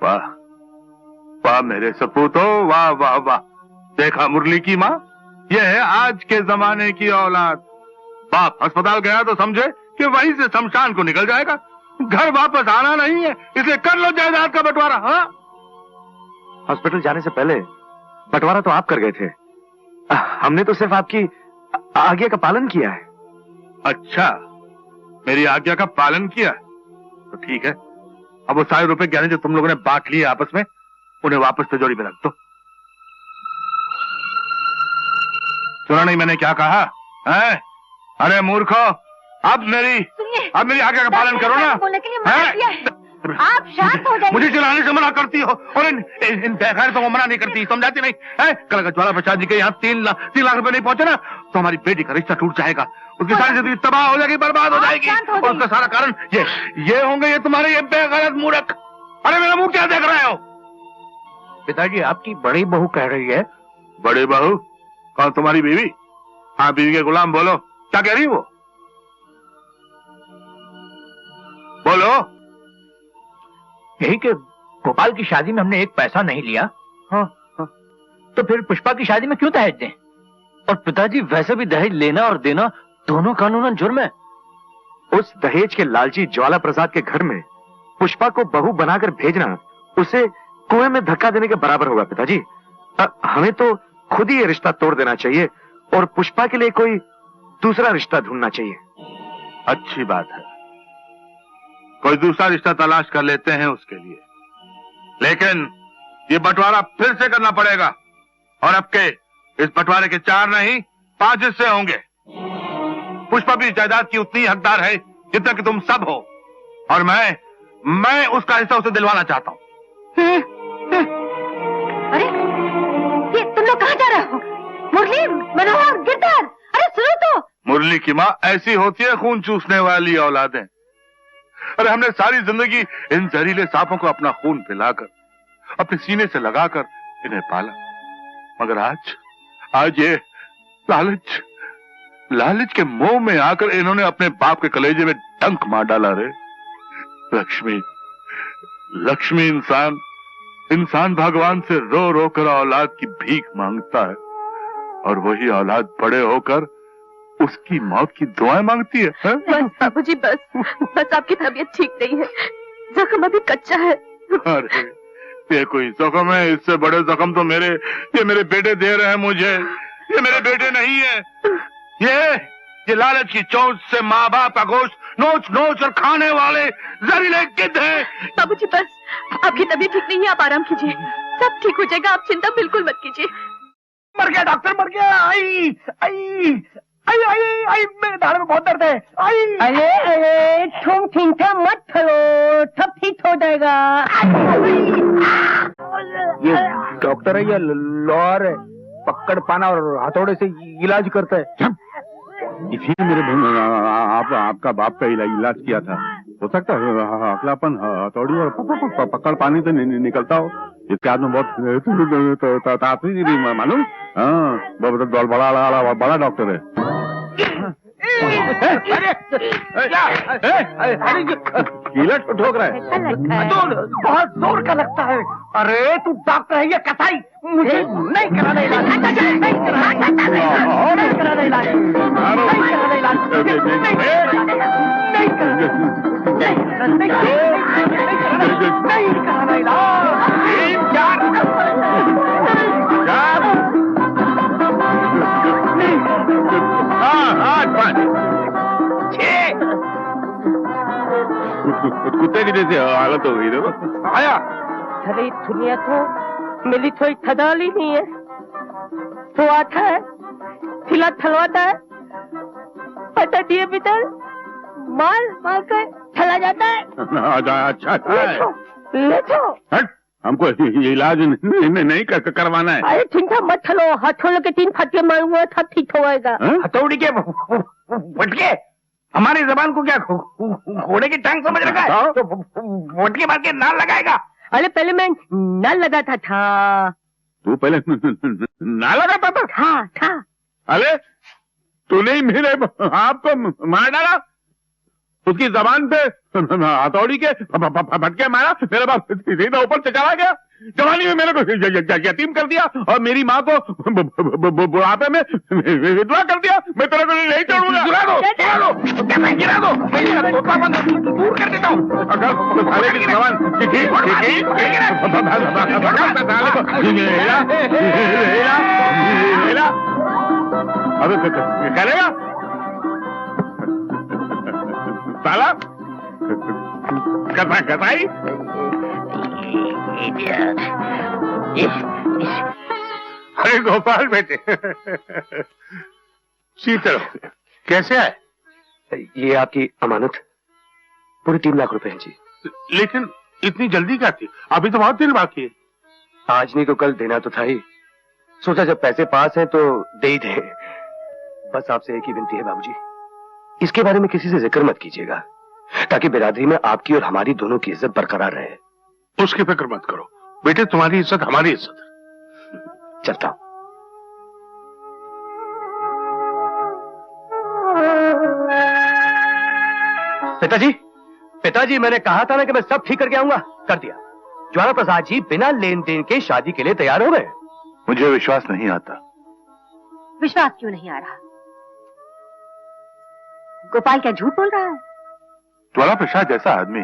वाह वाह मेरे सपूतो, वाह वाह वाह। देखा मुरली की माँ, यह है आज के जमाने की औलाद। बाप अस्पताल गया तो समझे कि वहीं से शमशान को निकल जाएगा, घर वापस आना नहीं है, इसलिए कर लो जायदाद का बंटवारा। हाँ, हॉस्पिटल जाने से पहले बंटवारा तो आप कर गए थे, हमने तो सिर्फ आपकी आज्ञा का पालन किया है। अच्छा, मेरी आज्ञा का पालन किया तो ठीक है। अब वो सारे रुपए गहने जो तुम लोगों ने बांट लिए आपस में, उन्हें वापस तिजोरी में रख दो। सुना नहीं मैंने क्या कहा है? अरे मूर्खो, अब मेरी आज्ञा का पालन करो ना। बोलने के लिए मना किया है। आप शांत हो जाइए। मुझे चिल्लाने से मना करती हो और इन बेगैरतों को मना नहीं करती, समझाती नहीं है? कल ज्वाला प्रसाद जी के यहाँ 3 लाख रुपए नहीं पहुंचे ना, तो हमारी बेटी का रिश्ता टूट जाएगा, उसकी सारी जिंदगी तबाह हो जाएगी, बर्बाद हो जाएगी। और उसका सारा कारण ये होंगे ये तुम्हारे ये बेगैरत मूर्ख। अरे मेरा मुंह क्या देख रहे हो? पिताजी, आपकी बड़ी बहू कह रही है। बड़ी बहू? कौन, तुम्हारी बीवी? हाँ, बीवी के गुलाम। बोलो, क्या कह रही वो? बोलो। यही कि गोपाल की शादी में हमने एक पैसा नहीं लिया। हाँ, तो फिर पुष्पा की शादी में क्यों दहेज दें? और पिताजी, वैसे भी दहेज लेना और देना दोनों कानूनन जुर्म है। उस दहेज के लालची ज्वाला प्रसाद के घर में पुष्पा को बहू बनाकर भेजना उसे कुएं में धक्का देने के बराबर होगा। पिताजी, हमें तो खुद ही ये रिश्ता तोड़ देना चाहिए और पुष्पा के लिए कोई दूसरा रिश्ता ढूंढना चाहिए। अच्छी बात है, कोई दूसरा रिश्ता तलाश कर लेते हैं उसके लिए, लेकिन ये बंटवारा फिर से करना पड़ेगा। और अब के इस बंटवारे के 4 नहीं 5 हिस्से होंगे। पुष्पा भी जायदाद की उतनी हकदार है जितना कि तुम सब हो, और मैं उसका हिस्सा उसे दिलवाना चाहता हूँ। अरे ये तुम लोग कहाँ जा रहे हो? मुरली, मनोहर, गिरधर, अरे सुनो तो। मुरली की माँ, ऐसी होती है खून चूसने वाली औलादें। अरे हमने सारी जिंदगी इन जहरीले सांपों को अपना खून पिलाकर, अपने सीने से लगाकर इन्हें पाला, मगर आज ये लालच के मोह में आकर इन्होंने अपने बाप के कलेजे में डंक मार डाला। रे लक्ष्मी इंसान भगवान से रो रो कर औलाद की भीख मांगता है, और वही औलाद बड़े होकर उसकी मौत की दुआएं मांगती है। बस बाबूजी, बस आपकी तबीयत ठीक नहीं है, जख्म अभी कच्चा है। अरे ये कोई जख्म है? इससे बड़े जख्म तो ये मेरे बेटे दे रहे हैं मुझे। ये मेरे बेटे नहीं है, ये लालच की चोट से माँ बाप का गोश्त नोच और खाने वाले जहरीले गिद्ध हैं। बाबूजी बस, आपकी तबीयत ठीक नहीं है, आप आराम कीजिए, सब ठीक हो जाएगा, आप चिंता बिल्कुल मत कीजिए। मर गया डॉक्टर, मर गया। आई मेरे दाढ़ में बहुत दर्द है। अरे तुम चिंता मत करो, सब ठीक हो जाएगा। ये डॉक्टर है या लॉयर है? पकड़ पाना और हथौड़े से इलाज करता है। इसी मेरे आपका बाप का इलाज किया था। हो सकता है अकलापन हथौड़ी और पकड़ पानी से निकलता हो। इसके हाथ में बहुत ताकत मालूम। हाँ, बहुत बड़ा डॉक्टर है। कीला ठोक रहा है, बहुत जोर का लगता है। अरे तू डॉक्टर है या कसाई? मुझे नहीं कराना इलाज, नहीं कराना इलाज। कुत्ते की जैसी हालत हो गई देखो। आया अरे दुनिया को मिली थोड़ी थदाल ही नहीं है, तो आता है खिला थलवाता है, पता दिए भीतर मार कर चला जाता है। अच्छा ले जाओ। हमको ये इलाज नहीं करवाना है। अरे चिंता मत चलो, हथौड़े के 3 फटके मारूंगा था ठीक होएगा। हथौड़ी के फटके? हमारी जबान को क्या घोड़े की टांग समझ रखा है? तो फटके मार के नाल लगाएगा। अरे पहले मैं नाल लगाता था। तू पहले नाल लगाता था? था। अरे तूने ही मेरे आपको मार डाला, उसकी जबान पे हथौड़ी के फटके मारा, मेरा बाप सीधा ऊपर से चला गया, जवानी में मेरे को यतीम कर दिया और मेरी माँ को बुढ़ापे में विधवा कर दिया। मैं तेरे को नहीं छोड़ूंगा। गिरा दो, दूर कर देता हूँ। अगर साले की जबान अबे करेगा साला कसाई। अरे गोपाल बेटे, शीतल कैसे आए? ये आपकी अमानत, पूरे 3 लाख रुपए हैं जी। लेकिन इतनी जल्दी क्या थी? अभी तो बहुत दिन बाकी है। आज नहीं तो कल देना तो था ही, सोचा जब पैसे पास हैं तो दे ही दें। बस आपसे एक ही विनती है बाबूजी, इसके बारे में किसी से जिक्र मत कीजिएगा, ताकि बिरादरी में आपकी और हमारी दोनों की इज्जत बरकरार रहे। उसकी फिक्र मत करो बेटे, तुम्हारी इज्जत हमारी इज्जत है। चलता हूं। पिताजी मैंने कहा था ना कि मैं सब ठीक करके आऊंगा, कर दिया। ज्वाला प्रसाद जी बिना लेन देन के शादी के लिए तैयार हो गए। मुझे विश्वास नहीं आता। विश्वास क्यों नहीं आ रहा? गोपाल क्या झूठ बोल रहा है? ज्वाला प्रसाद जैसा आदमी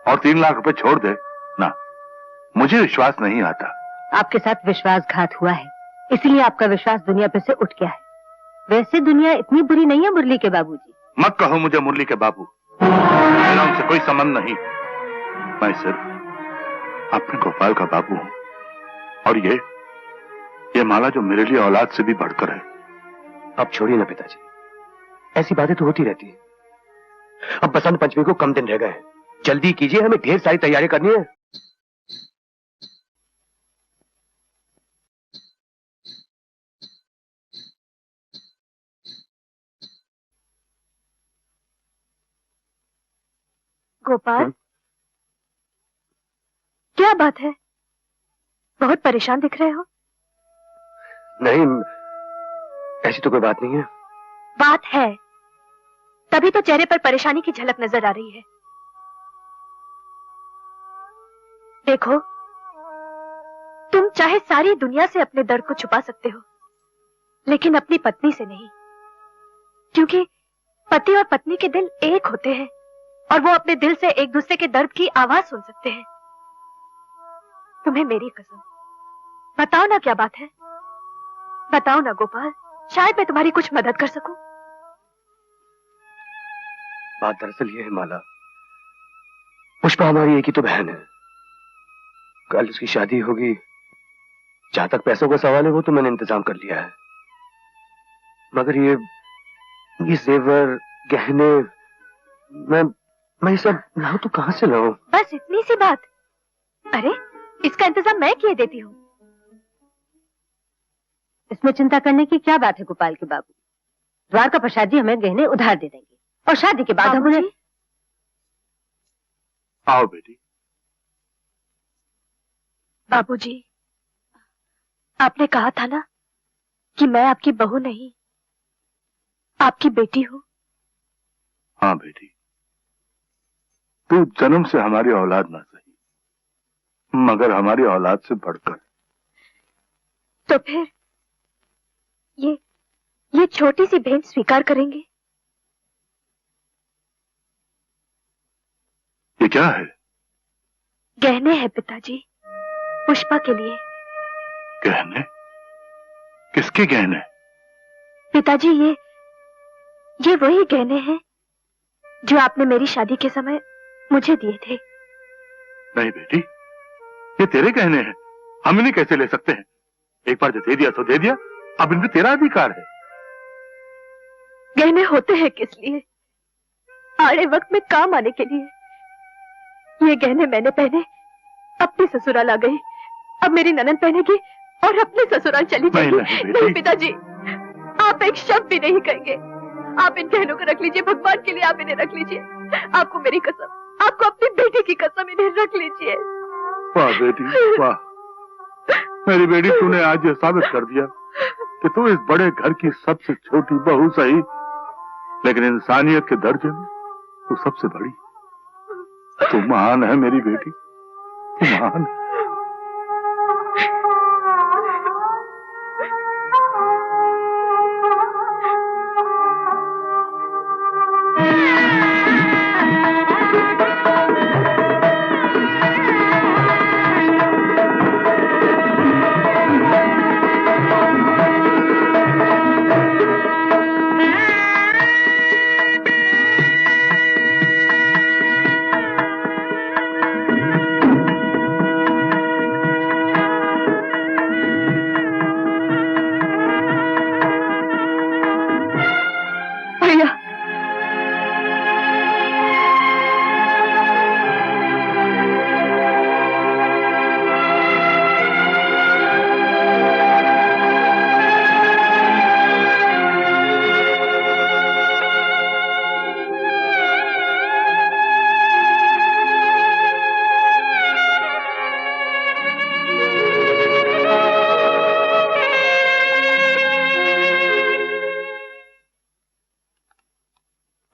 और 3 लाख रुपए छोड़ दे ना, मुझे विश्वास नहीं आता। आपके साथ विश्वासघात हुआ है, इसलिए आपका विश्वास दुनिया पे से उठ गया है। वैसे दुनिया इतनी बुरी नहीं है मुरली के बाबूजी। मत कहो मुझे मुरली के बाबू, मेरा उनसे कोई संबंध नहीं। मैं सिर्फ अपने गोपाल का बाबू हूं, और ये माला जो मेरे लिए औलाद से भी बढ़कर है। अब छोड़िए ना पिताजी, ऐसी बातें तो होती रहती है। अब बसंत पंचमी को कम दिन रह गए, जल्दी कीजिए, हमें ढेर सारी तैयारी करनी है। गोपाल, क्या बात है? बहुत परेशान दिख रहे हो। नहीं, ऐसी तो कोई बात नहीं है। बात है, तभी तो चेहरे पर परेशानी की झलक नजर आ रही है। देखो, तुम चाहे सारी दुनिया से अपने दर्द को छुपा सकते हो, लेकिन अपनी पत्नी से नहीं, क्योंकि पति और पत्नी के दिल एक होते हैं और वो अपने दिल से एक दूसरे के दर्द की आवाज सुन सकते हैं। तुम्हें मेरी कसम, बताओ ना क्या बात है, बताओ ना गोपाल, शायद मैं तुम्हारी कुछ मदद कर सकूं। बात दरअसल ये है माला, पुष्पा हमारी एक ही तो बहन है। कल उसकी शादी होगी, जहां तक पैसों का सवाल है वो तो मैंने इंतजाम कर लिया है, मगर ये जेवर गहने मैं ये सब लाऊं तो कहां से लाऊं? बस इतनी सी बात? अरे इसका इंतजाम मैं किए देती हूँ। इसमें चिंता करने की क्या बात है गोपाल के बाबू। द्वारका प्रसाद जी हमें गहने उधार दे देंगे और शादी के बाद हम उन्हें। आओ बेटी। बाबूजी, आपने कहा था ना कि मैं आपकी बहू नहीं, आपकी बेटी हूँ। हाँ बेटी, तू जन्म से हमारी औलाद ना सही, मगर हमारी औलाद से बढ़कर। तो फिर ये छोटी सी भेंट स्वीकार करेंगे? ये क्या है? गहने हैं पिताजी, पुष्पा के लिए। गहने? किसके गहने? पिताजी ये वही गहने हैं जो आपने मेरी शादी के समय मुझे दिए थे। नहीं बेटी, ये तेरे गहने हैं, हम इन्हें कैसे ले सकते हैं? एक बार जो दे दिया तो दे दिया, अब इनमें तेरा अधिकार है। गहने होते हैं किस लिए? आड़े वक्त में काम आने के लिए। ये गहने मैंने पहने अपनी ससुराल आ गई। अब मेरी ननद पहनेगी और अपने ससुराल चली जाएगी। नहीं पिताजी, आप एक शब्द भी नहीं कहेंगे। आप इन गहनों को रख लीजिए, भगवान के लिए आप इन्हें रख लीजिए। आपको मेरी कसम, आपको अपनी बेटी की कसम, इन्हें रख लीजिए। वाह बेटी वाह, मेरी बेटी, तूने आज ये साबित कर दिया कि तू इस बड़े घर की सबसे छोटी बहू सही, लेकिन इंसानियत के दर्जे में तू सबसे बड़ी। तू महान है मेरी बेटी, तू महान है।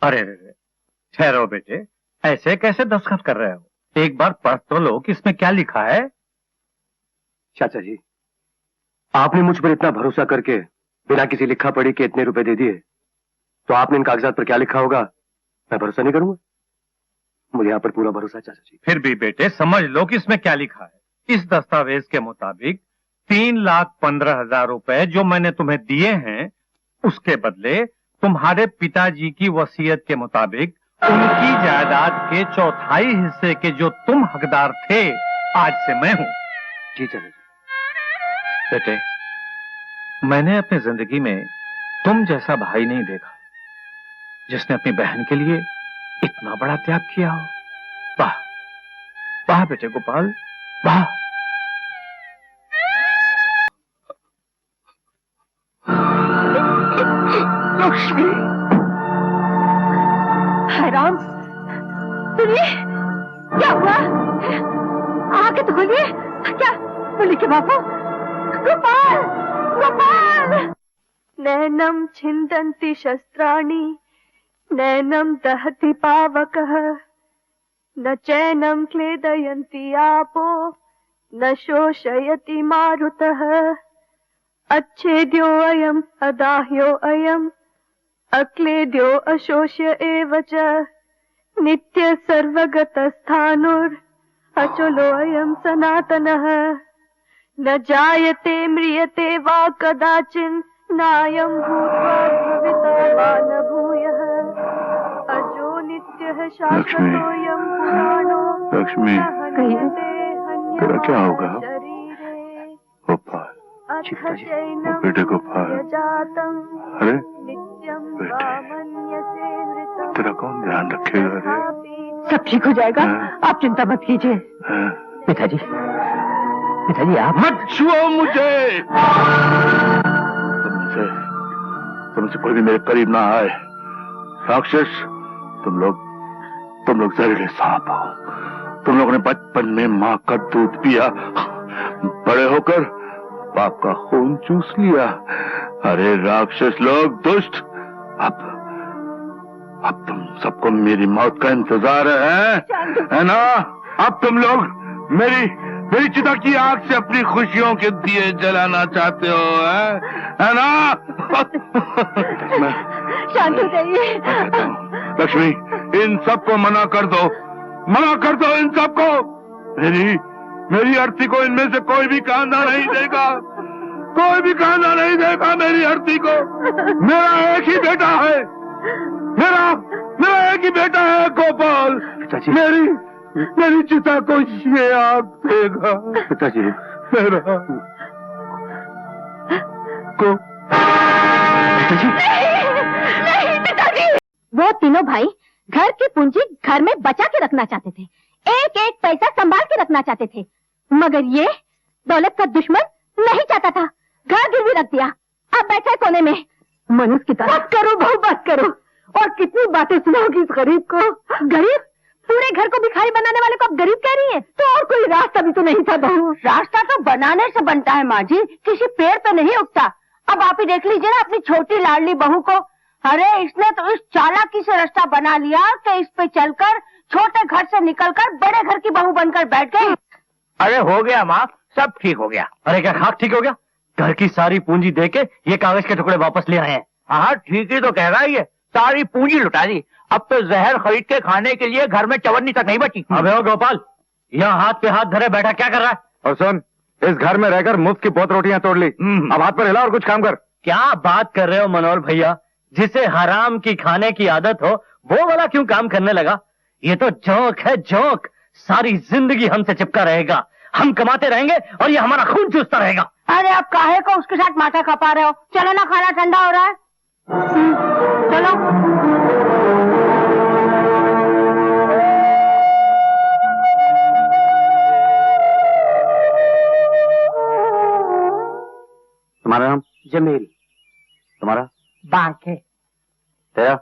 अरे ठहरो बेटे, ऐसे कैसे दस्तखत कर रहे हो? एक बार पढ़ तो लो कि इसमें क्या लिखा है। चाचा जी, आपने मुझ पर इतना भरोसा करके बिना किसी लिखा पढ़ी के इतने रुपए दे दिए, तो आपने इन कागजात पर क्या लिखा होगा मैं भरोसा नहीं करूंगा? मुझे यहाँ पर पूरा भरोसा है चाचा जी। फिर भी बेटे समझ लो कि इसमें क्या लिखा है। इस दस्तावेज के मुताबिक 3,15,000 रुपए जो मैंने तुम्हें दिए हैं, उसके बदले तुम्हारे पिताजी की वसीयत के मुताबिक उनकी जायदाद के 1/4 हिस्से के जो तुम हकदार थे, आज से मैं हूं। जी चाचा जी। बेटे, मैंने अपनी जिंदगी में तुम जैसा भाई नहीं देखा जिसने अपनी बहन के लिए इतना बड़ा त्याग किया हो। वाह वाह बेटे गोपाल, वाह। लक्ष्मी, हाय राम, सुनिए क्या हुआ? आके तो खोलिए। क्या बोली के बापू? गोपाल, गोपाल। नैनम छिन्दन्ति शस्त्राणि, नैनम दहति पावकः, न चैनम क्लेदयन्ति आपो, न शोषयति मारुतः। अच्छेद्यो अयम् अदाह्यो अयम्, अक्लेद्यो अशोष्य एव च। नित्य सर्वगतस्थाणुर्, अचलो अयम् सनातनः। न जायते म्रियते वा कदाचिन्, नायम् भूत्वा भविता वा न भूयः। अजो नित्यः शाश्वतोऽयम् पुराणो। लक्ष्मी, तेरा क्या होगा? गोपाल, बेटे गोपाल, अरे बेटे, तेरा कौन ध्यान रखेगा? रे सब ठीक हो जाएगा, आप चिंता मत कीजिए। पिताजी, पिताजी आप मत छुओ मुझे। तुमसे कोई भी मेरे करीब ना आए। राक्षस, तुम लोग जहरीले सांप हो। तुम लोगों ने बचपन में माँ का दूध पिया, बड़े होकर बाप का खून चूस लिया। अरे राक्षस लोग, दुष्ट, अब तुम सबको मेरी मौत का इंतजार है ना? अब तुम लोग मेरी चिता की आग से अपनी खुशियों के दिए जलाना चाहते हो, है ना? शांत हो जाइए। लक्ष्मी, इन सबको मना कर दो, मना कर दो इन सबको। मेरी अर्थी को इनमें से कोई भी कांधा नहीं देगा, कोई भी कांधा नहीं देगा मेरी अर्थी को। मेरा एक ही बेटा है, मेरा एक ही बेटा है गोपाल। मेरी चिता को ये आग देगा। पिताजी, मेरा को नहीं पिताजी। वो तीनों भाई घर की पूंजी घर में बचा के रखना चाहते थे, एक एक पैसा संभाल के रखना चाहते थे, मगर ये दौलत का दुश्मन नहीं चाहता था, घर गिरवी रख दिया। अब बैठा है कोने में मनुष्य की तरह। बात करो बहू, बात करो। और कितनी बातें सुनाओगी इस गरीब को? गरीब? पूरे घर को भिखारी बनाने वाले को अब गरीब कह रही है? तो और कोई रास्ता भी तो नहीं था बहू। रास्ता तो बनाने से बनता है माँ जी, किसी पेड़ पे नहीं उगता। अब आप ही देख लीजिए ना अपनी छोटी लाडली बहू को। अरे इसने तो इस चालाकी से रास्ता बना लिया कि इस पे चलकर छोटे घर से निकलकर बड़े घर की बहू बनकर बैठ गई। अरे हो गया माँ, सब ठीक हो गया। अरे क्या खाक ठीक हो गया? घर की सारी पूंजी देके ये कागज के टुकड़े वापस ले आए हैं। हाँ ठीक ही तो कह रहा है, ये सारी पूंजी लुटा दी। अब तो जहर खरीद के खाने के लिए घर में चवन्नी तक नहीं बची। अबे ओ गोपाल, यहाँ हाथ पे हाथ धरे बैठा क्या कर रहा है? और सुन, इस घर में रहकर मुफ्त की बहुत रोटियां तोड़ ली, अब हाथ पर हिला और कुछ काम कर। क्या बात कर रहे हो मनोहर भैया? जिसे हराम की खाने की आदत हो वो वाला क्यों काम करने लगा? ये तो जोक है, जोक। सारी जिंदगी हमसे चिपका रहेगा, हम कमाते रहेंगे और ये हमारा खून चूसता रहेगा। अरे आप काहे को उसके साथ माथा खपा रहे हो? चलो ना, खाना ठंडा हो रहा है। चलो। तुम्हारा नाम? जमील। तुम्हारा? बांके। तेरा?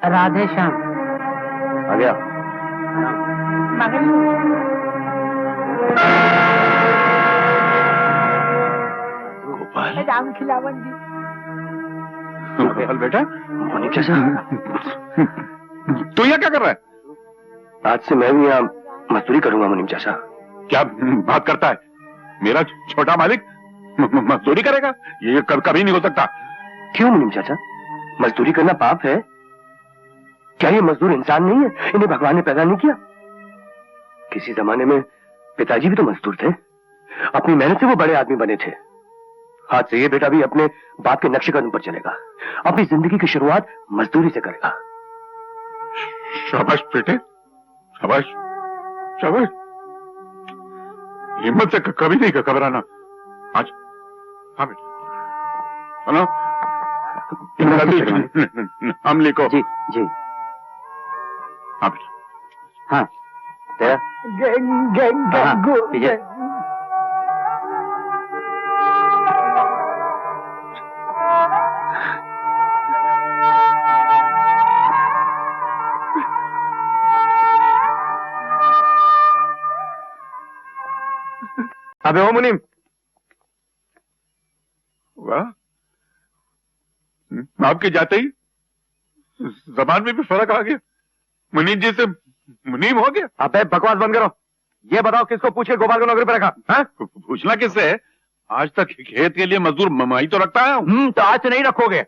राधे श्याम। आ गया। गोपाल, राम खिलावन जी। गोपाल बेटा, मुनीम चाचा, तू यहाँ क्या कर रहा है? आज से मैं भी यहाँ मजदूरी करूंगा मुनीम चाचा। क्या बात करता है? मेरा छोटा मालिक मजदूरी करेगा? ये कभी नहीं हो सकता। क्यों मुनीम चाचा, मजदूरी करना पाप है? क्या ये मजदूर इंसान नहीं है? इन्हें भगवान ने पैदा नहीं किया? किसी जमाने में पिताजी भी तो मजदूर थे, अपनी मेहनत से वो बड़े आदमी बने थे। आज से ये बेटा भी अपने बाप के नक्शे कदम पर चलेगा, अपनी जिंदगी की शुरुआत मजदूरी से करेगा। शाबाश बेटे, शाबाश शाबाश। हिम्मत से कभी नहीं घबराना। आज हाँ बेटा, सुनो, हम लिखो। जी जी। हाँ बेटा। हाँ तेरा? अबे ओ मुनीम, वाह, आपके जाते ही जबान में भी फर्क आ गया। मुनीम जी से मुनीम हो गया। अबे बकवास बंद करो। ये बताओ किसको पूछ के गोपाल को नौकरी पर रखा? हाँ? पूछना किससे है? आज तक खेत के लिए मजदूर ममाई तो रखता है। तो आज से नहीं रखोगे।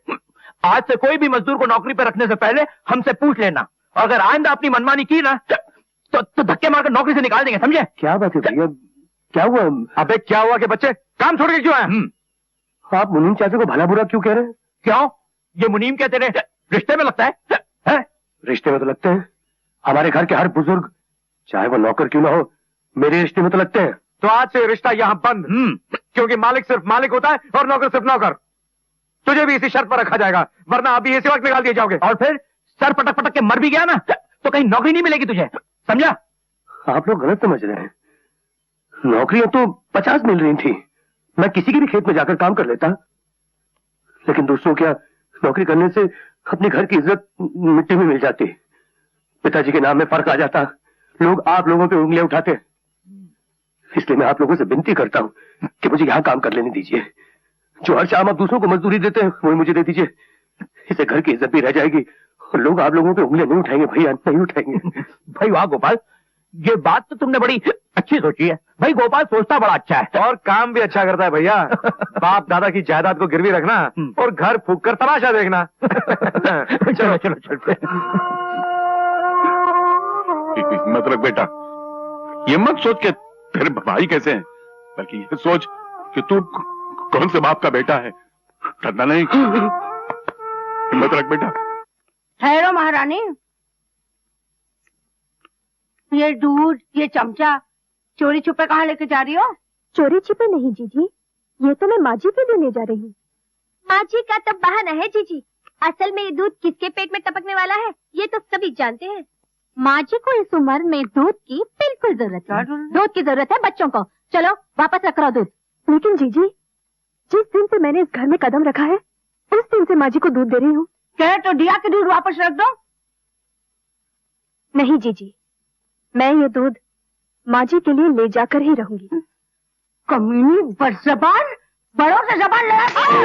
आज से कोई भी मजदूर को नौकरी पर रखने से पहले हमसे पूछ लेना, और अगर आइंदा अपनी मनमानी की ना तो धक्के मारकर नौकरी से निकाल देंगे, समझे? क्या बात है भैया, क्या हुआ? अबे क्या हुआ कि बच्चे काम छोड़ के क्यों आए? आप मुनीम चाचा को भला बुरा क्यों कह रहे हैं? क्यों? ये मुनीम क्या तेरे रिश्ते में लगता है? रिश्ते में तो लगते हैं। हमारे घर के हर बुजुर्ग, चाहे वो नौकर क्यों ना हो, मेरे रिश्ते में तो लगते हैं। तो आज से रिश्ता यहाँ बंद। क्योंकि मालिक सिर्फ मालिक होता है और नौकर सिर्फ नौकर। तुझे भी इसी शर्त पर रखा जाएगा, वरना अभी इसी वक्त निकाल दिए जाओगे। और फिर सर पटक पटक के मर भी गया ना तो कहीं नौकरी नहीं मिलेगी तुझे, समझा? आप लोग गलत समझ रहे हैं। नौकरियां तो 50 मिल रही थी, मैं किसी के भी खेत में जाकर काम कर लेता। लेकिन दोस्तों, क्या नौकरी करने से अपने घर की इज्जत मिट्टी में मिल जाती, पिताजी के नाम में फर्क आ जाता, लोग आप लोगों पे उंगलियां उठाते। इसलिए मैं आप लोगों से विनती करता हूं कि मुझे यहाँ काम कर लेने दीजिए। जो हर शाम आप दूसरों को मजदूरी देते हैं वही मुझे दे दीजिए। इससे घर की इज्जत भी रह जाएगी और लोग आप लोगों पे उंगलियां नहीं उठाएंगे भैया, नहीं उठाएंगे। भाई वाह गोपाल, ये बात तो तुमने बड़ी अच्छी सोची है। भाई गोपाल सोचता बड़ा अच्छा है और काम भी अच्छा करता है भैया। बाप दादा की जायदाद को गिरवी रखना और घर फूक कर तमाशा देखना। चलो चलो चलते। हिम्मत रख बेटा, ये मत सोच के तेरे भाई कैसे हैं, बल्कि ये सोच कि तू कौन से बाप का बेटा है। डरना नहीं, हिम्मत रख बेटा। ठहरो महारानी, ये दूध, ये चमचा चोरी छुपे कहाँ लेके जा रही हो? चोरी छिपे नहीं जीजी, ये तो मैं माजी के लिए ले जा रही हूँ। माजी का तो बहाना है जीजी, असल में ये दूध किसके पेट में टपकने वाला है ये तो सभी जानते हैं। माँ जी को इस उम्र में दूध की बिल्कुल जरूरत है। दूध की जरूरत है बच्चों को। चलो वापस रख रहा दूध। लेकिन जीजी, जिस दिन से मैंने इस घर में कदम रखा है उस दिन से माँ जी को दूध दे रही हूँ। कहे तो दिया के दूध वापस रख दो। नहीं जीजी, मैं ये दूध माँ जी के लिए ले जाकर ही रहूंगी। कमीनी बदज़बान, बड़ों से जबान लड़ाती है।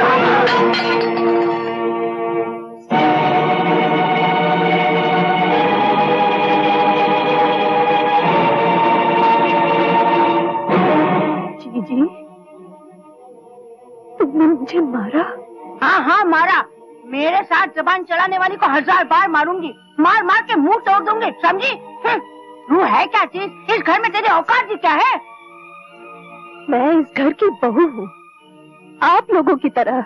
जीजी, तुमने मुझे मारा? हाँ हाँ मारा। मेरे साथ जबान चलाने वाली को 1000 बार मारूंगी। मार मार के मुंह तोड़ दूंगी, समझी? तू है क्या चीज? इस घर में तेरी औकात ही क्या है? मैं इस घर की बहू हूँ, आप लोगों की तरह।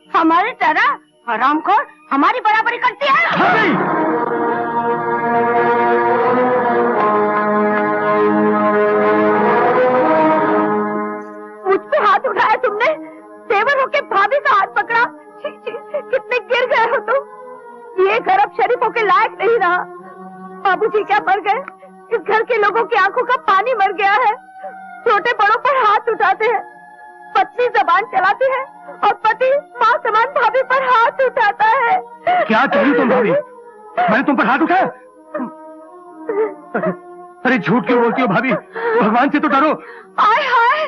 हमारी तरह? हरामखोर हमारी बराबरी करती है? मुझ पे हाथ उठाया तुमने, तेवर होके भाभी का हाथ पकड़ा। कितने गिर गए हो तुम। ये घर अब शरीफों के लायक नहीं रहा। बाबूजी क्या मर गए, इस घर के लोगों की आंखों का पानी मर गया है। छोटे बड़ों पर हाथ उठाते हैं, पत्नी जबान चलाती है और पति माँ समान भाभी पर हाथ उठाता है। क्या कह रही तुम भाभी? मैंने तुम पर हाथ उठाया? अरे झूठ क्यों बोलती हो भाभी? भगवान से तो डरो। आय हाय,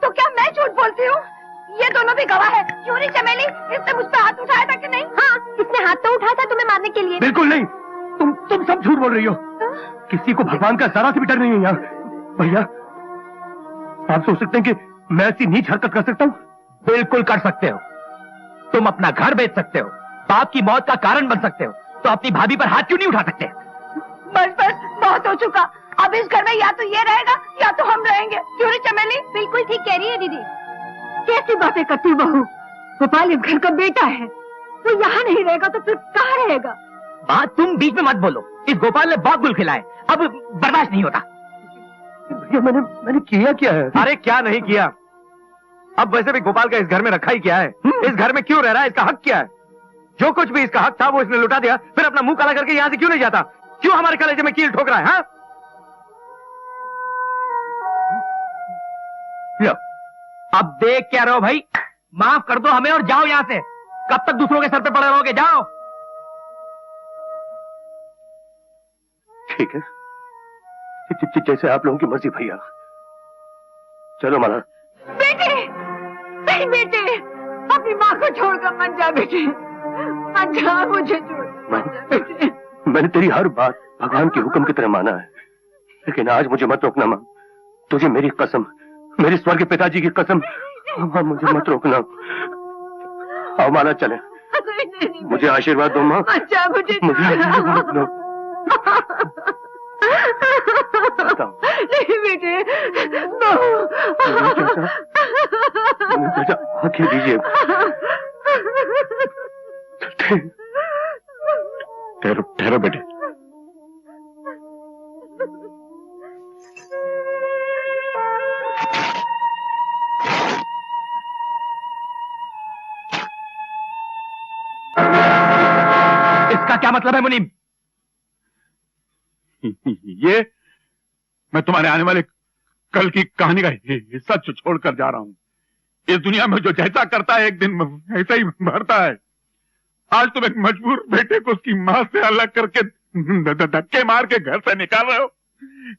तो क्या मैं झूठ बोलती हूँ? ये दोनों भी गवाह है। क्यों नहीं चमेली, इसने मुझ पर हाथ उठाया था कि नहीं? हाँ, इसने हाथ तो उठाया था तुम्हें मारने के लिए। बिल्कुल नहीं, तुम सब झूठ बोल रही हो। किसी को भगवान का जरा से भी डर नहीं है यहाँ। भैया, आप सोच सकते हैं कि मैं ऐसी नीच हरकत कर सकता हूँ? बिल्कुल कर सकते हो। तुम अपना घर बेच सकते हो, बाप की मौत का कारण बन सकते हो, तो अपनी भाभी पर हाथ क्यों नहीं उठा सकते? बस बस, बहुत हो चुका। अब इस घर में या तो ये रहेगा या तो हम रहेंगे। क्यों नहीं चमेली? बिल्कुल ठीक कह रही है दीदी। कैसी बातें करती बहू? गोपाल इस घर का बेटा है, वो यहाँ नहीं रहेगा तो फिर कहाँ रहेगा? बात तुम बीच में मत बोलो। इस गोपाल ने बहुत गुल खिलाए, अब बर्दाश्त नहीं होता। भैया, मैंने किया क्या है? अरे क्या नहीं किया? अब वैसे भी गोपाल का इस घर में रखा ही क्या है? इस घर में क्यों रह रहा है? इसका हक क्या है? जो कुछ भी इसका हक था वो इसने लुटा दिया, फिर अपना मुंह काला करके यहाँ से क्यों नहीं जाता? क्यों हमारे कलेजे में कील ठोक रहा है? हाँ? लो, अब देख क्या रहो भाई, माफ कर दो हमें और जाओ यहाँ से। कब तक दूसरों के सर पे पड़े रहोगे? जाओ। ठीक है, जैसे आप लोगों की मर्जी भैया। चलो माला। बेटे, नहीं बेटे, अपनी माँ को छोड़कर मत जा बेटे, मत जा, मुझे छोड़। मैंने तेरी हर बात भगवान के हुक्म की तरह माना है, लेकिन आज मुझे मत रोकना माँ। तुझे मेरी कसम, मेरे स्वर्ग पिताजी की कसम, माँ मुझे मत रोकना। आओ माला चले। मुझे आशीर्वाद दो माँ। अच्छा, मुझे आशीर्वाद दो। नहीं बेटे, आंखें दीजिए। ठहरो ठहरो बेटे। इसका क्या मतलब है मुनीम? ये मैं तुम्हारे आने वाले कल की कहानी का हिस्सा छोड़कर जा रहा हूं। इस दुनिया में जो जैसा करता है एक दिन ऐसा ही भरता है। आज तुम एक मजबूर बेटे को उसकी मां से अलग करके धक्के मार के घर से निकाल रहे हो।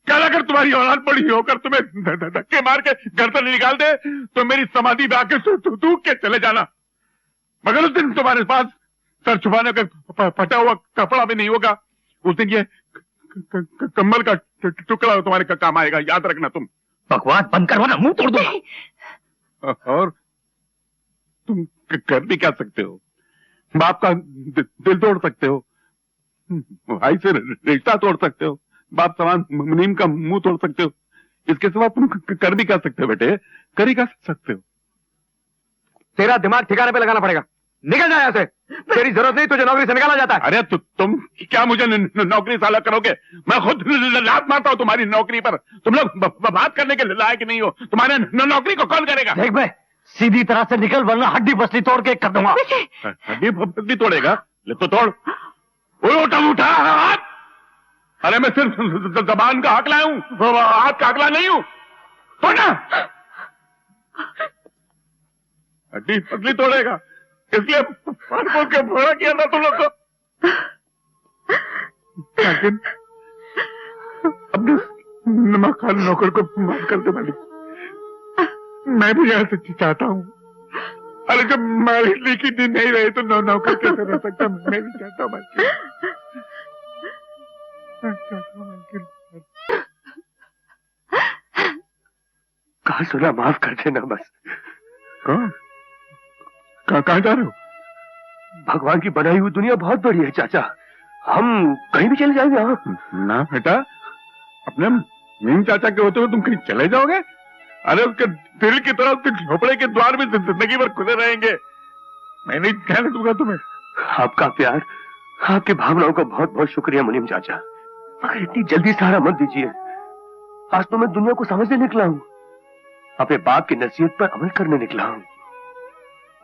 कल अगर तुम्हारी औलाद बड़ी होकर तुम्हें धक्के मार के घर से निकाल दे तो मेरी समाधि में आके थूक के चले जाना। मगर उस दिन तुम्हारे पास सर छुपाने का फटा हुआ कपड़ा भी नहीं होगा। उस दिन ये कम्बल का टुकड़ा तुम्हारे का काम आएगा, याद रखना। तुम बकवास बंद करो ना, मुंह तोड़ दूंगा। और तुम कर भी क्या सकते हो? बाप का दिल तोड़ सकते हो, भाई से रिश्ता तोड़ सकते हो, बाप समान मुनीम का मुंह तोड़ सकते हो। इसके सिवा तुम कर भी क्या सकते हो बेटे? कर ही क्या सकते हो? तेरा दिमाग ठिकाने पे लगाना पड़ेगा। निकल जाए यहाँ से, तेरी जरूरत नहीं, तुझे नौकरी से निकाला जाता है। अरे तुम क्या मुझे नौकरी से अलग करोगे? मैं खुद लात मारता हूँ तुम्हारी नौकरी पर। तुम लोग बात करने के लायक नहीं हो। तुम्हारे नौकरी को कौन करेगा? देख भाई, सीधी तरह से निकल वरना हड्डी पसली तोड़ के कर दूंगा। हड्डी पसली तोड़ेगा? ले तो तोड़। उठा हाथ। अरे मैं सिर्फ जबान का हकला हूँ, हाथ का हकला नहीं हूँ। तो ना हड्डी पतली तोड़ेगा, इसलिए बोल के भोड़ा किया था तुम लोग को। लेकिन अपने नमक नौकर को माफ कर दे मालिक। मैं भी यहाँ से चाहता हूँ। अरे जब मालिक लिखी दिन नहीं रहे तो नौकर कैसे रह सकता? मैं भी चाहता हूँ मालिक। कहा सुना, माफ कर देना बस। कहाँ जा रहे हो? भगवान की बनाई हुई दुनिया बहुत बड़ी है चाचा, हम कहीं भी चले जाएंगे। हाँ ना बेटा, अपने मीम चाचा के होते हुए तुम कहीं चले जाओगे? अरे उसके दिल की तरह उसके झोपड़े के द्वार भी जिंदगी भर खुले रहेंगे। मैं नहीं कहने दूंगा तुम्हें। आपका प्यार, आपकी भावनाओं का बहुत बहुत शुक्रिया मुनीम चाचा, मगर इतनी जल्दी सहारा मत दीजिए। आज तो मैं दुनिया को समझने निकला हूँ, अपने बाप की नसीहत पर अमल करने निकला हूँ।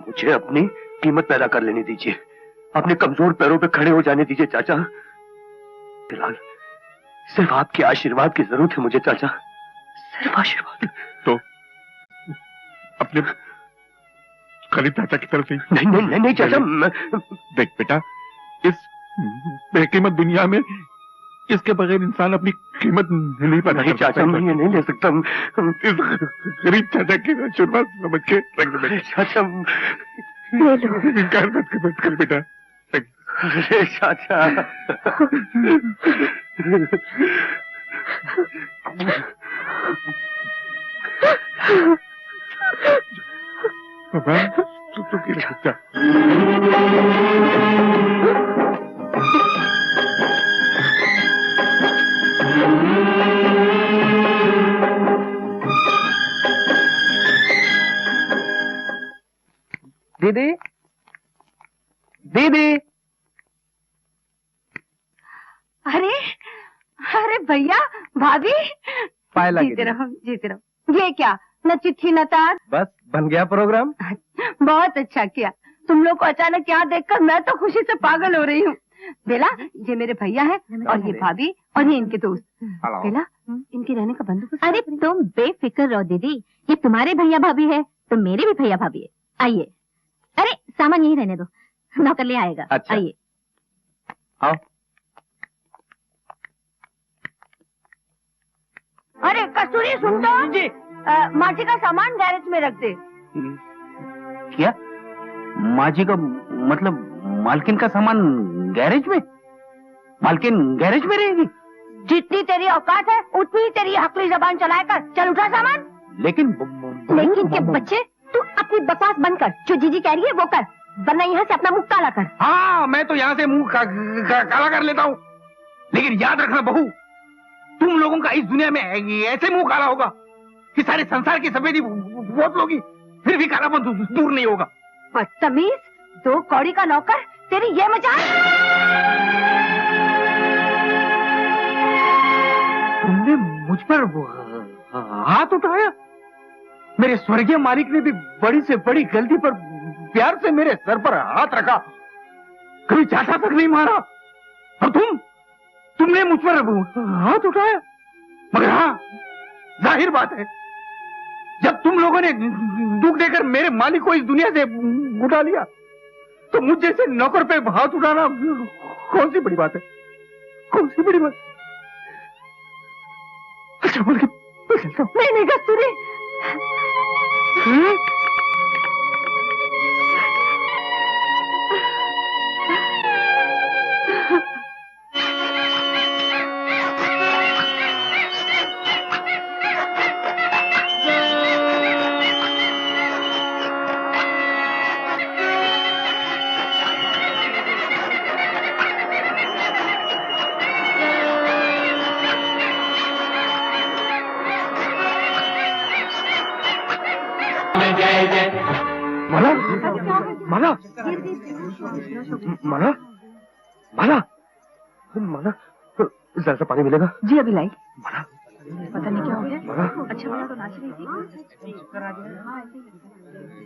मुझे अपनी कीमत पैदा कर लेने दीजिए, अपने कमजोर पैरों पे खड़े हो जाने दीजिए चाचा। फिलहाल सिर्फ आपके आशीर्वाद की जरूरत है मुझे चाचा, सिर्फ आशीर्वाद। तो अपने खलील चाचा की तरफ से? नहीं नहीं नहीं, नहीं चाचा। देख बेटा, इस बेकीमत दुनिया में इसके बगैर इंसान अपनी कीमत नहीं पा। नहीं चाचा, मैं ये नहीं ले सकता। इस गरीब चाचा की आशीर्वाद समझ के रख दे चाचा। इनकार मत कर बेटा। अरे चाचा। तू की चाचा। दीदी, दीदी। अरे अरे भैया, भाभी, पाए लगे। जीते रहो, जीते रहो। ये क्या, न चिट्ठी न तार। बस बन गया प्रोग्राम। बहुत अच्छा किया। तुम लोग को अचानक यहाँ देखकर मैं तो खुशी से पागल हो रही हूँ। बेला, ये मेरे भैया है, और ये भाभी, और ये इनके दोस्त। बेला, इनके रहने का बंदोबस्त। अरे तुम बेफिक्र रहो दीदी, ये तुम्हारे भैया भाभी है तो मेरे भी भैया भाभी है। आइए। अरे सामान यहीं रहने दो, नौकर ले आएगा। अच्छा। आइए। आओ। अरे कस्तूरी, सुन तो जी। माची का सामान गैरेज में रख दे। क्या? माजी का मतलब मालकिन का सामान गैरेज में? मालकिन गैरेज में रहेगी? जितनी तेरी औकात है उतनी ही तेरी हकली जबान चलाया कर। चल उठा सामान। लेकिन के बच्चे, तू अपनी बकवास बंद कर, जो जीजी कह रही है वो कर, वरना यहाँ से अपना मुंह काला कर। हाँ, मैं तो यहाँ से मुंह काला कर लेता हूँ, लेकिन याद रखना बहू, तुम लोगों का इस दुनिया में ऐसे मुंह काला होगा कि सारे संसार की सफेदी वोट लोगी, फिर भी कालापन दूर नहीं होगा। बदतमीज, 2 कौड़ी का नौकर, तेरी ये मजाल। तुमने मुझ पर हाथ उठाया? मेरे स्वर्गीय मालिक ने भी बड़ी से बड़ी गलती पर प्यार से मेरे सर पर हाथ रखा, कभी चाटा तक नहीं मारा, और तुमने मुझ पर हाथ उठाया। मगर हाँ, जाहिर बात है, जब तुम लोगों ने दुख देकर मेरे मालिक को इस दुनिया से उठा लिया, तो मुझ जैसे नौकर पे हाथ उठाना कौन सी बड़ी बात है? कौन सी बड़ी बात? अच्छा बोल के नहीं कस्तूरी। माला, माला, माला, माला, माला, जरा सा पानी मिलेगा? जी अभी लाई। माला, पता नहीं क्या हो गया। माला, अच्छा वाला तो नाच रही थी,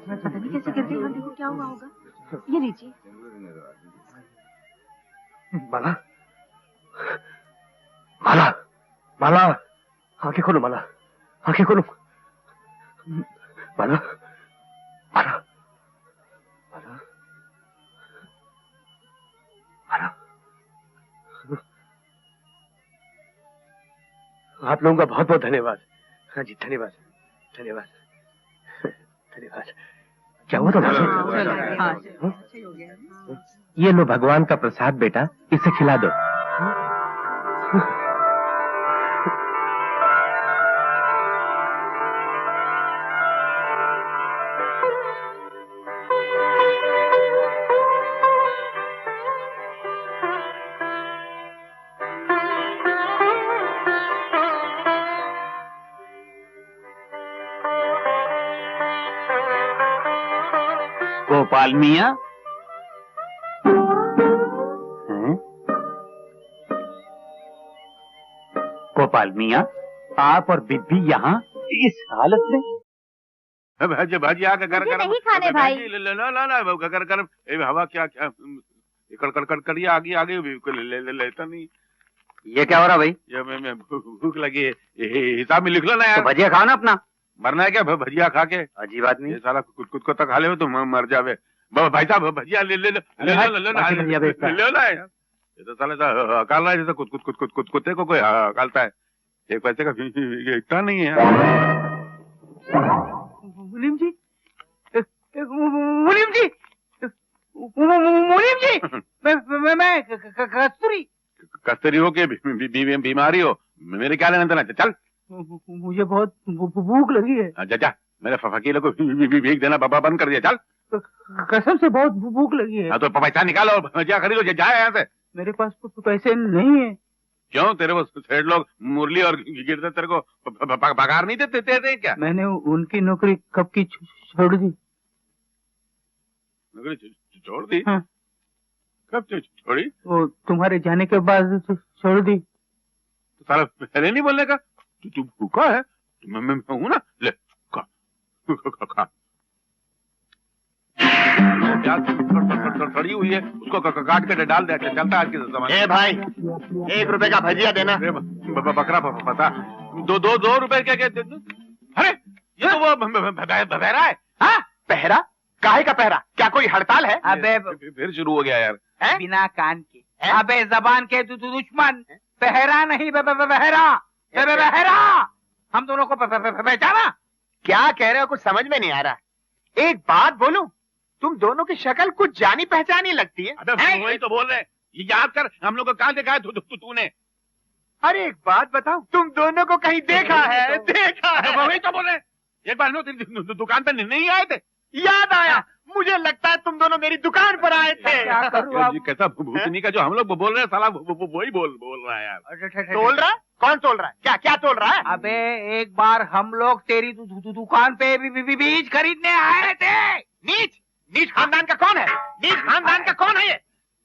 पता नहीं कैसे गिर गई। देखो क्या हुआ होगा। ये लीजिए। माला, माला, आंखें खोलो माला, आंखें खोलो। माला, माला, माला, माला। आप लोगों का बहुत बहुत धन्यवाद। हाँ जी, धन्यवाद, धन्यवाद, धन्यवाद। क्या हुआ था? ये लो भगवान का प्रसाद बेटा, इसे खिला दो। गोपाल मियाँ, गोपाल मियाँ, आप और बिब्बी यहाँ इस हालत में? भाजी आके घर मुझे नहीं खाने भाई। घर घर हवा क्या क्या कड़कड़ी आगे आगे लेता नहीं। ये क्या हो रहा भाई? ये मैं भूख लगी है, हिसाब में लिख लो ना यार। तो भजिया खाओ ना अपना। मरना है क्या भजिया खा के? अजीब आदमी। ये साला कुछ को तो खा ले तो मर जावे। भाई साहब भजिया ले लो ना यार। ये तो साला अकाल रहा है जैसे कुत्ते को कोई अकालता है। एक पैसे का इतना नहीं है। मुनीम जी, मुनीम जी, मुनीम जी, मैं कस्तूरी हो के बीमारी हो, मेरे क्या लेना देना? चल, मुझे बहुत भूख लगी है। जा मेरे फकीर को भीख देना बाबा बंद कर दिया। चल, कसम से बहुत भूख लगी है। हाँ तो पैसा निकालो और भजिया खरीदो, जाए यहाँ से। मेरे पास पैसे नहीं है। क्यों? तेरे वो सेठ लोग मुरली और गिरधर तेरे को पगार नहीं देते क्या? मैंने उनकी नौकरी कब की छोड़ दी। नौकरी छोड़ दी? हाँ। कब छोड़ी? वो तुम्हारे जाने के बाद छोड़ दी। तो साला पहले नहीं बोलने का? तू भूखा है? मैं हूं ना, ले खा। सड़ी हुई है, उसको काट के डाल दे। चलता आज के जमाने। ए भाई, 1 रुपए का भजिया देना। बकरा पता 2 रुपए क्या? अरे ये तो वो बहरा है। हाँ, पहरा? काहे का पहरा? क्या कोई हड़ताल है? अबे फिर शुरू हो गया यार। बिना कान के, अबे जबान के दुश्मन। पहरा नहीं बहरा। हम दोनों को पहचाना? क्या कह रहे हो? कुछ समझ में नहीं आ रहा। एक बात बोलूं, तुम दोनों की शक्ल कुछ जानी पहचानी लगती है। अबे वही तो बोल रहे, ये याद कर हम लोग को कहाँ देखा है तूने? अरे एक बात बताओ, तुम दोनों को कहीं देखा है? देखा है? वही तो बोल रहे, एक बार नो तेरी दुकान पे नहीं आए थे? याद आया, मुझे लगता है तुम दोनों मेरी दुकान पर आए थे। कैसा भूतनी का जो हम लोग बोल रहे हैं, साला वही बोल रहा है यार। तोल रहा? कौन तोल रहा है? क्या तोल रहा है? अबे एक बार हम लोग तेरी दुकान पे बीज खरीदने आए थे। नीच खानदान का कौन है? नीच खानदान का कौन है ये?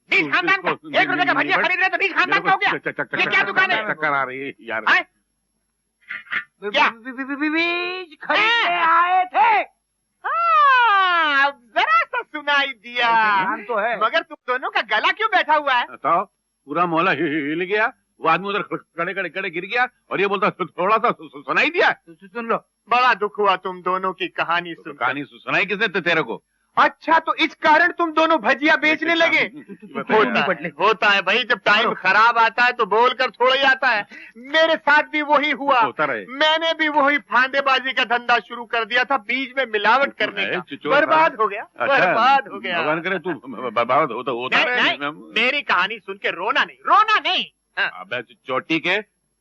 नीच खानदान का 1 रुपए का भजिया खरीद रहे तो नीच खानदान का हो गया? ये क्या दुकान है? चक्कर आ रही है यार। क्या बीज खरीदने आए थे? अब जरा सा सुनाई दिया तो है, मगर तुम दोनों का गला क्यों बैठा हुआ है? तो पूरा मोहल्ला हिल गया। वो आदमी उधर खड़े गिर गया और ये बोलता थोड़ा सा सुनाई दिया। सुन लो, बड़ा दुख हुआ तुम दोनों की कहानी सुन। कहानी सुनाई किसने तेरे को? अच्छा, तो इस कारण तुम दोनों भजिया बेचने लगे? होता है भाई, जब टाइम खराब आता है तो बोलकर थोड़ा ही आता है। मेरे साथ भी वही हुआ। मैंने भी वही फांदेबाजी का धंधा शुरू कर दिया था, बीज में मिलावट करने का। बर्बाद हो गया। बर्बाद हो गया। भगवान करे तू बर्बाद होता है। मेरी कहानी सुन के रोना नहीं। अबे चोटी के,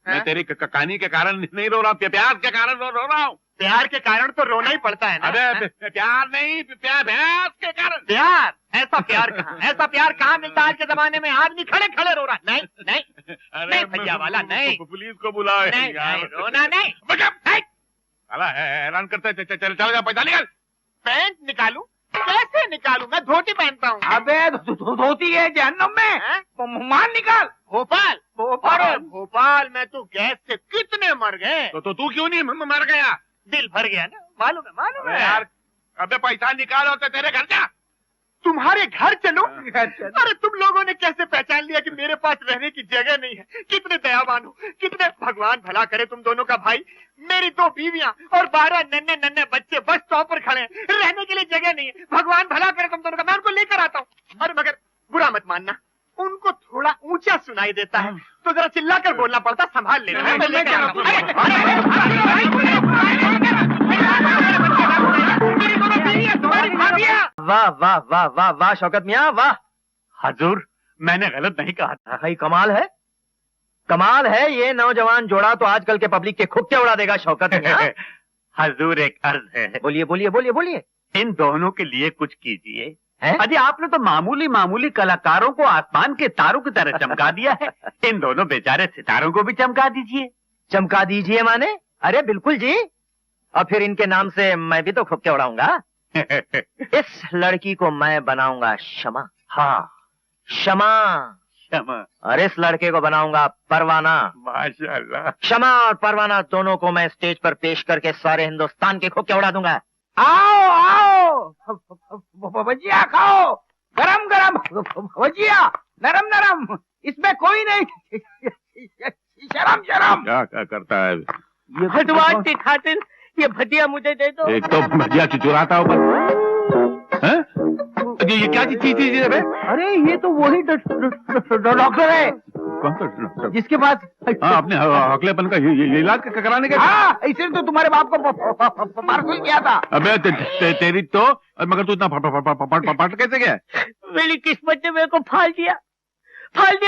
मैं तेरी कहानी के कारण नहीं रो रहा, प्यार के कारण रो रहा हूँ। प्यार के कारण तो रोना ही पड़ता है ना। अबे प्यार नहीं, प्यार के कारण। प्यार? ऐसा प्यार कहाँ? ऐसा प्यार कहाँ मिलता है आज के जमाने में? आदमी खड़े रोना। नहीं भैया वाला नहीं। पुलिस को बुलाओ। नहीं, रोना नहीं। हैरान करते। चल जा, पैसा निकाल। पैंट निकालूं? कैसे निकालूं? मैं धोती पहनता हूँ। अबे धोती है जहन्नुम में। मान निकाल। भोपाल में तो गैस से कितने मर गए। तो तू क्यों नहीं मर गया? दिल भर गया ना। मालूम है यार। अबे पैसा निकालो तो तेरे घर जा। तुम्हारे घर चलो? अरे तुम लोगों ने कैसे पहचान लिया कि मेरे पास रहने की जगह नहीं है। कितने दयावान हो, कितने, भगवान भला करे तुम दोनों का भाई। मेरी 2 बीवियां और 12 नन्हे नन्हे बच्चे बस स्टॉप पर खड़े हैं, रहने के लिए जगह नहीं है। भगवान भला करे तुम दोनों का, मैं उनको लेकर आता हूँ। अरे मगर बुरा मत मानना, उनको थोड़ा ऊंचा सुनाई देता है तो जरा चिल्लाकर बोलना पड़ता, संभाल लेना। मैं लेकर आता हूँ। वाह वाह वाह वाह वाह शौकत मियाँ वाह। हजूर मैंने गलत नहीं कहा था। भाई कमाल है, कमाल है। ये नौजवान जोड़ा तो आजकल के पब्लिक के खुक्के उड़ा देगा शौकत मियाँ। हजूर एक अर्ज है। बोलिए बोलिए बोलिए बोलिए। इन दोनों के लिए कुछ कीजिए। अजी आपने तो मामूली मामूली कलाकारों को आसमान के तारों की तरह चमका दिया है, इन दोनों बेचारे सितारों को भी चमका दीजिए। चमका दीजिए माने? अरे बिल्कुल जी, और फिर इनके नाम से मैं भी तो खुक्के उड़ाऊंगा। इस लड़की को मैं बनाऊंगा शमा। हाँ शमा शमा। और इस लड़के को बनाऊंगा परवाना। माशाल्लाह। शमा और परवाना दोनों को मैं स्टेज पर पेश करके सारे हिंदुस्तान के खुक्के उड़ा दूंगा। आओ आओ भजिया खाओ, गरम गरम भजिया, नरम नरम, इसमें कोई नहीं। शर्म शर्म। क्या क्या करता है भगवान की खातिर ये भजिया मुझे दे दो। एक तो भजिया चुराता ऊपर। ये क्या चीज है बे? अरे ये तो वही डॉक्टर है। कौन सा डॉक्टर? जिसके पास अपने अगलेपन का ये इलाज कराने का। हाँ, इसलिए तो तुम्हारे बाप को पार्सल किया था। अबे तेरी तो, मगर तू इतना फट कैसे गया? मेरी किस्मत ने मेरे को फाल दिया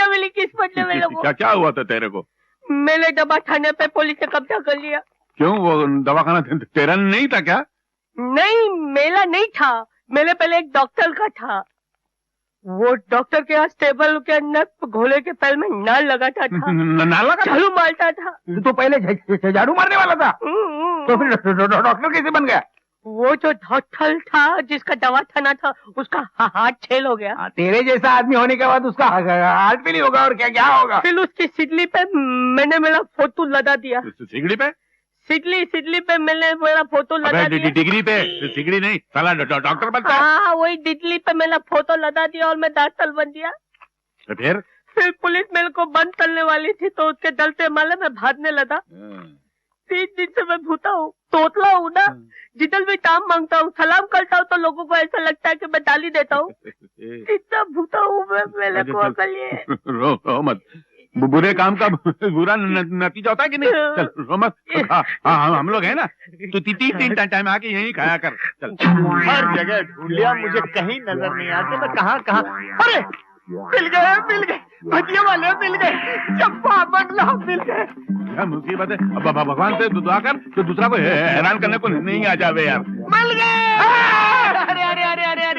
मेरी किस्मत ने मेरे को। क्या हुआ था तेरे को? मैंने दवा खाने पे पुलिस ने कब्जा कर लिया। क्यों, वो दवाखाना तेरा नहीं था क्या? नहीं, मेला नहीं था, मेरे पहले एक डॉक्टर का था। वो डॉक्टर के यहाँ टेबल के अंदर घोड़े के पैर में नाल लगाता था। नाल लगा? झाड़ू मारता था। तो पहले झाड़ू मारने वाला था, तो फिर डॉक्टर कैसे बन गया? वो जो डॉक्टर था जिसका दवा खाना था उसका हाथ छेल हो गया। तेरे जैसा आदमी होने के बाद उसका हाथ भी नहीं होगा, और क्या क्या होगा? फिर उसकी सिडली पे मैंने मेरा फोटो लगा दिया। सिगड़ी पे? सिडली पे मैंने मेरा फोटो लगा दिया। डिग्री पे? सिगड़ी नहीं, साला डॉक्टर बनता है। हाँ, वही डिग्री पे मेरा फोटो लगा दिया और मैं डॉक्टर बन गया। तो फिर पुलिस मेरे को बंद करने वाली थी, तो उसके डर से मालूम मैं भागने लगा। 3 दिन से मैं भूता हूँ, तोतला हूँ ना। जिधर भी काम मांगता हूँ, सलाम करता हूँ, तो लोगों को ऐसा लगता है कि मैं डाली देता हूँ। इतना भूता हूँ मैं, मेरे को अकल ये। रो मत, बुरे काम का बुरा नतीजा होता है कि नहीं? चल रो मत। हाँ हम लोग हैं ना, तो 3 टाइम आके यहीं खाया कर। चल, हर जगह ढूंढ लिया, मुझे कहीं नजर नहीं आते। मैं कहाँ। अरे मिल गए भजिया वाले मिल गए, चंपा बंगला मिल गए। क्या मुसीबत है? अब भगवान से दुआ कर तो दूसरा को हैरान करने को नहीं आ जावे यार। मिल गए।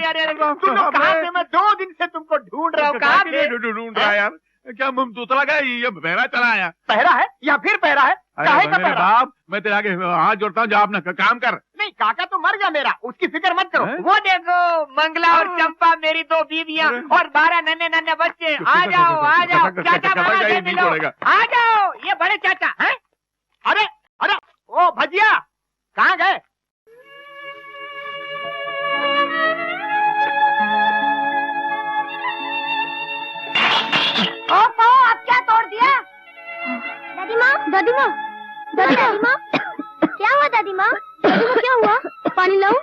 अरे तुम लोग कहाँ से? मैं 2 दिन से तुमको ढूंढ रहा हूँ। कहाँ से ढूंढ रहा है यार? क्या मुंह तूतला गया? ये बहरा चला आया। पहरा है या फिर पहरा है? काहे का पहरा? बाप, मैं तेरे आगे हाथ जोड़ता हूँ, जा अपना काम कर। नहीं, काका तो मर गया मेरा, उसकी फिक्र मत करो। वो देखो, मंगला और चंपा मेरी 2 बीवियां और 12 नन्हे बच्चे। आ जाओ चाचा, बाबा से मिलो। आ जाओ, ये बड़े चाचा हैं। अरे ओ भजिया कहाँ गए? आप क्या तोड़ दिया? दादी माँ क्या हुआ? दादी माँ क्या हुआ? पानी लाऊं?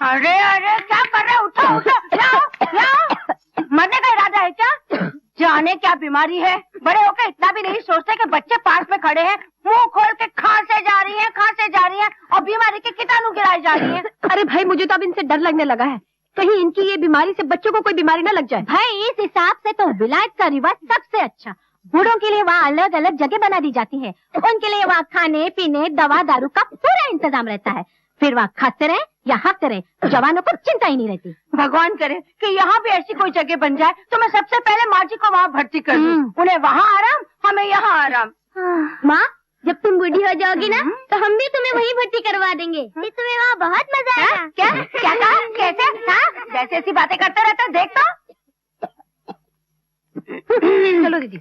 अरे क्या कर रहे? उठो मरने का इरादा है क्या? जाने क्या बीमारी है, बड़े होकर इतना भी नहीं सोचते कि बच्चे पास में खड़े हैं, मुंह खोल के खांसे जा रही है और बीमारी के कीटाणु गिराई जा रही है। अरे भाई, मुझे तो अब इनसे डर लगने लगा है, कहीं इनकी ये बीमारी से बच्चों को कोई बीमारी ना लग जाए। भाई इस हिसाब से तो विलायत का रिवाज सबसे अच्छा। बूढ़ों के लिए वहाँ अलग अलग जगह बना दी जाती है, उनके लिए वहाँ खाने पीने दवा दारू का पूरा इंतजाम रहता है। फिर वहाँ खाते रहे या हकते रहे, जवानों को चिंता ही नहीं रहती। भगवान करे कि यहाँ भी ऐसी कोई जगह बन जाए तो मैं सबसे पहले माँ जी को वहाँ भर्ती कर दूँ। उन्हें वहाँ आराम, हमें यहाँ आराम। माँ, जब तुम बूढ़ी हो जाओगी ना तो हम भी तुम्हें वहीं भर्ती करवा देंगे। तुम्हें वहाँ बहुत मजा आएगा। क्या कहा? कैसे? जैसे ऐसी बातें करते रहते देख तो। चलो दीदी।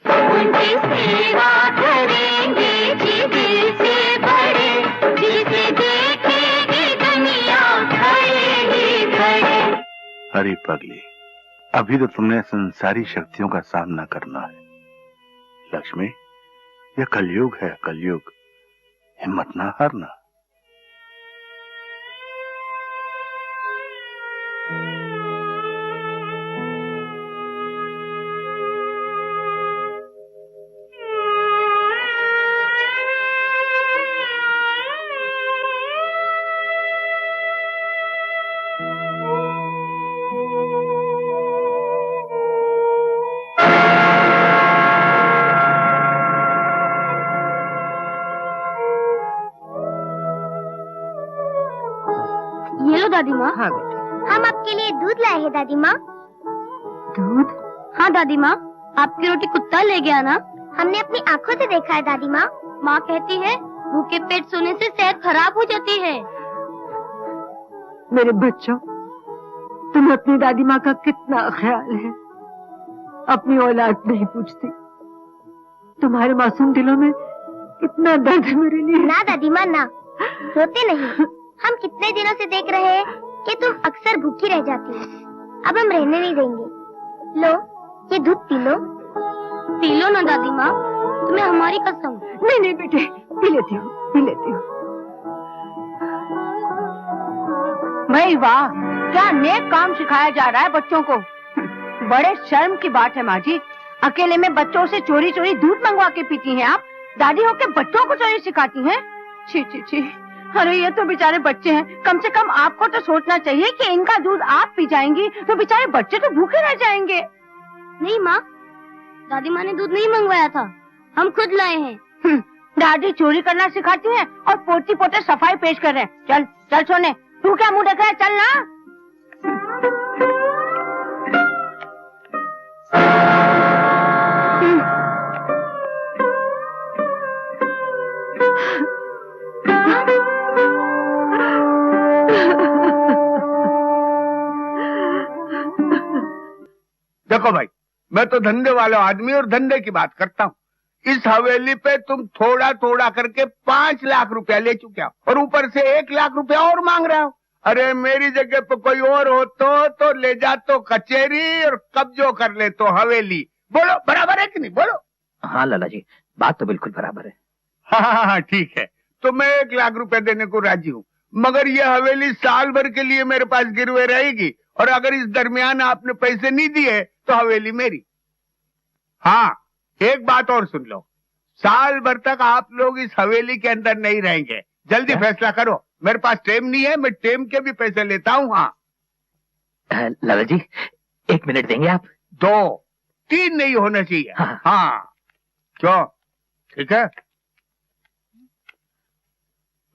उनकी सेवा करेंगे जी दिल से बड़े, जिसे देखेगी दुनिया खड़े ही खड़े। हरी पगली, अभी तो तुमने संसारी शक्तियों का सामना करना है लक्ष्मी। यह कलयुग है, कलयुग। हिम्मत ना हारना। दादी माँ। हाँ बेटे। हम आपके लिए दूध लाए हैं दादी माँ। दूध? हाँ दादी माँ, आपकी रोटी कुत्ता ले गया ना? हमने अपनी आँखों से देखा है दादी माँ। माँ कहती है भूखे पेट सोने से सेहत खराब हो जाती है। मेरे बच्चों, तुम्हें अपनी दादी माँ का कितना ख्याल है। अपनी औलाद नहीं पूछती। तुम्हारे मासूम दिलों में कितना दर्द है मेरे लिए। ना दादी माँ ना, रोते नहीं। हम कितने दिनों से देख रहे हैं कि तुम अक्सर भूखी रह जाती हो। अब हम रहने नहीं देंगे। लो, ये दूध पी लो। पी लो ना दादी माँ, तुम्हें हमारी कसम। नहीं नहीं बेटे, पी लेती हूँ, पी लेती हूँ। भाई वाह, क्या नेक काम सिखाया जा रहा है बच्चों को। बड़े शर्म की बात है माँ जी, अकेले में बच्चों से चोरी चोरी दूध मंगवा के पीती हैं आप। दादी होके बच्चों को चोरी सिखाती हैं। छी छी छी। अरे ये तो बेचारे बच्चे हैं, कम से कम आपको तो सोचना चाहिए कि इनका दूध आप पी जाएंगी तो बेचारे बच्चे तो भूखे रह जाएंगे। नहीं माँ, दादी माँ ने दूध नहीं मंगवाया था, हम खुद लाए हैं। दादी चोरी करना सिखाती है और पोती पोते सफाई पेश कर रहे हैं। चल चल सोने, तू क्या मुंह देख रहा है, चल ना। देखो भाई, मैं तो धंधे वाला आदमी और धंधे की बात करता हूँ। इस हवेली पे तुम थोड़ा थोड़ा करके 5 लाख रुपया ले चुके हो और ऊपर से 1 लाख रुपया और मांग रहे हो। अरे मेरी जगह पे कोई और हो तो ले जा तो कचहरी और कब्जो कर ले तो हवेली। बोलो बराबर है कि नहीं, बोलो। हाँ लाला जी, बात तो बिल्कुल बराबर है। हाँ ठीक है, तो मैं 1 लाख रुपया देने को राजी हूँ, मगर ये हवेली साल भर के लिए मेरे पास गिरवे रहेगी और अगर इस दरमियान आपने पैसे नहीं दिए तो हवेली मेरी। हाँ, एक बात और सुन लो, साल भर तक आप लोग इस हवेली के अंदर नहीं रहेंगे। जल्दी फैसला करो, मेरे पास टेम नहीं है, मैं टेम के भी पैसे लेता हूँ। हाँ लाला जी, 1 मिनट देंगे आप? 2, 3 नहीं होना चाहिए। हाँ क्यों? ठीक है।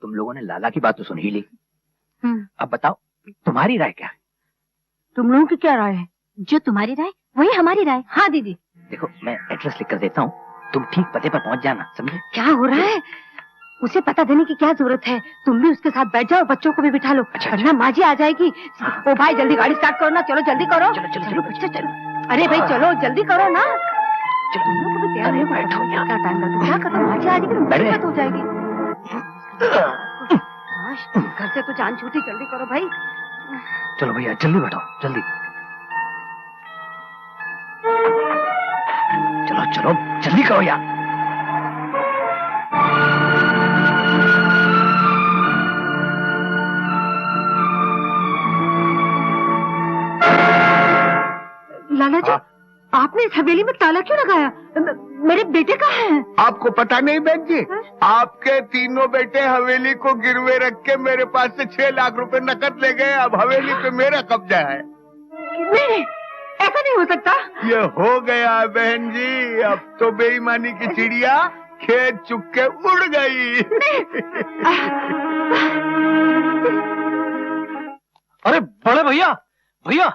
तुम लोगों ने लाला की बात तो सुन ही ली, अब बताओ तुम्हारी राय क्या है? तुम लोगों की क्या राय है? जो तुम्हारी राय वही हमारी राय। हाँ दीदी। देखो मैं एड्रेस लिख कर देता हूँ, तुम ठीक पते पर पहुँच जाना, समझे? क्या हो रहा है? उसे पता देने की क्या जरूरत है? तुम भी उसके साथ बैठ जाओ, बच्चों को भी बिठा लो, वरना माँ जी आ जाएगी। ओ भाई जल्दी गाड़ी स्टार्ट करो ना, चलो जल्दी करो। चलो चलो चलो बच्चे चलो। अरे भाई चलो जल्दी करो ना। चलो तुम लोग भी तैयार हो, बैठो यहाँ। क्या टाइम लगता है, क्या करो, माँ जी आ जाएगी तो दिक्कत हो जाएगी। घर से तो जान छूटी, जल्दी करो भाई। चलो भैया जल्दी बैठो, जल्दी चलो चलो जल्दी करो यार। लाला जी, आपने इस हवेली में ताला क्यों लगाया? मेरे बेटे कहाँ हैं? आपको पता नहीं बहन जी, आपके तीनों बेटे हवेली को गिरवे रख के मेरे पास से 6 लाख रुपए नकद ले गए। अब हवेली पे मेरा कब्जा है। नहीं, ऐसा नहीं हो सकता। ये हो गया बहन जी, अब तो बेईमानी की चिड़िया खेत चुग के उड़ गई। अरे बड़े भैया, भैया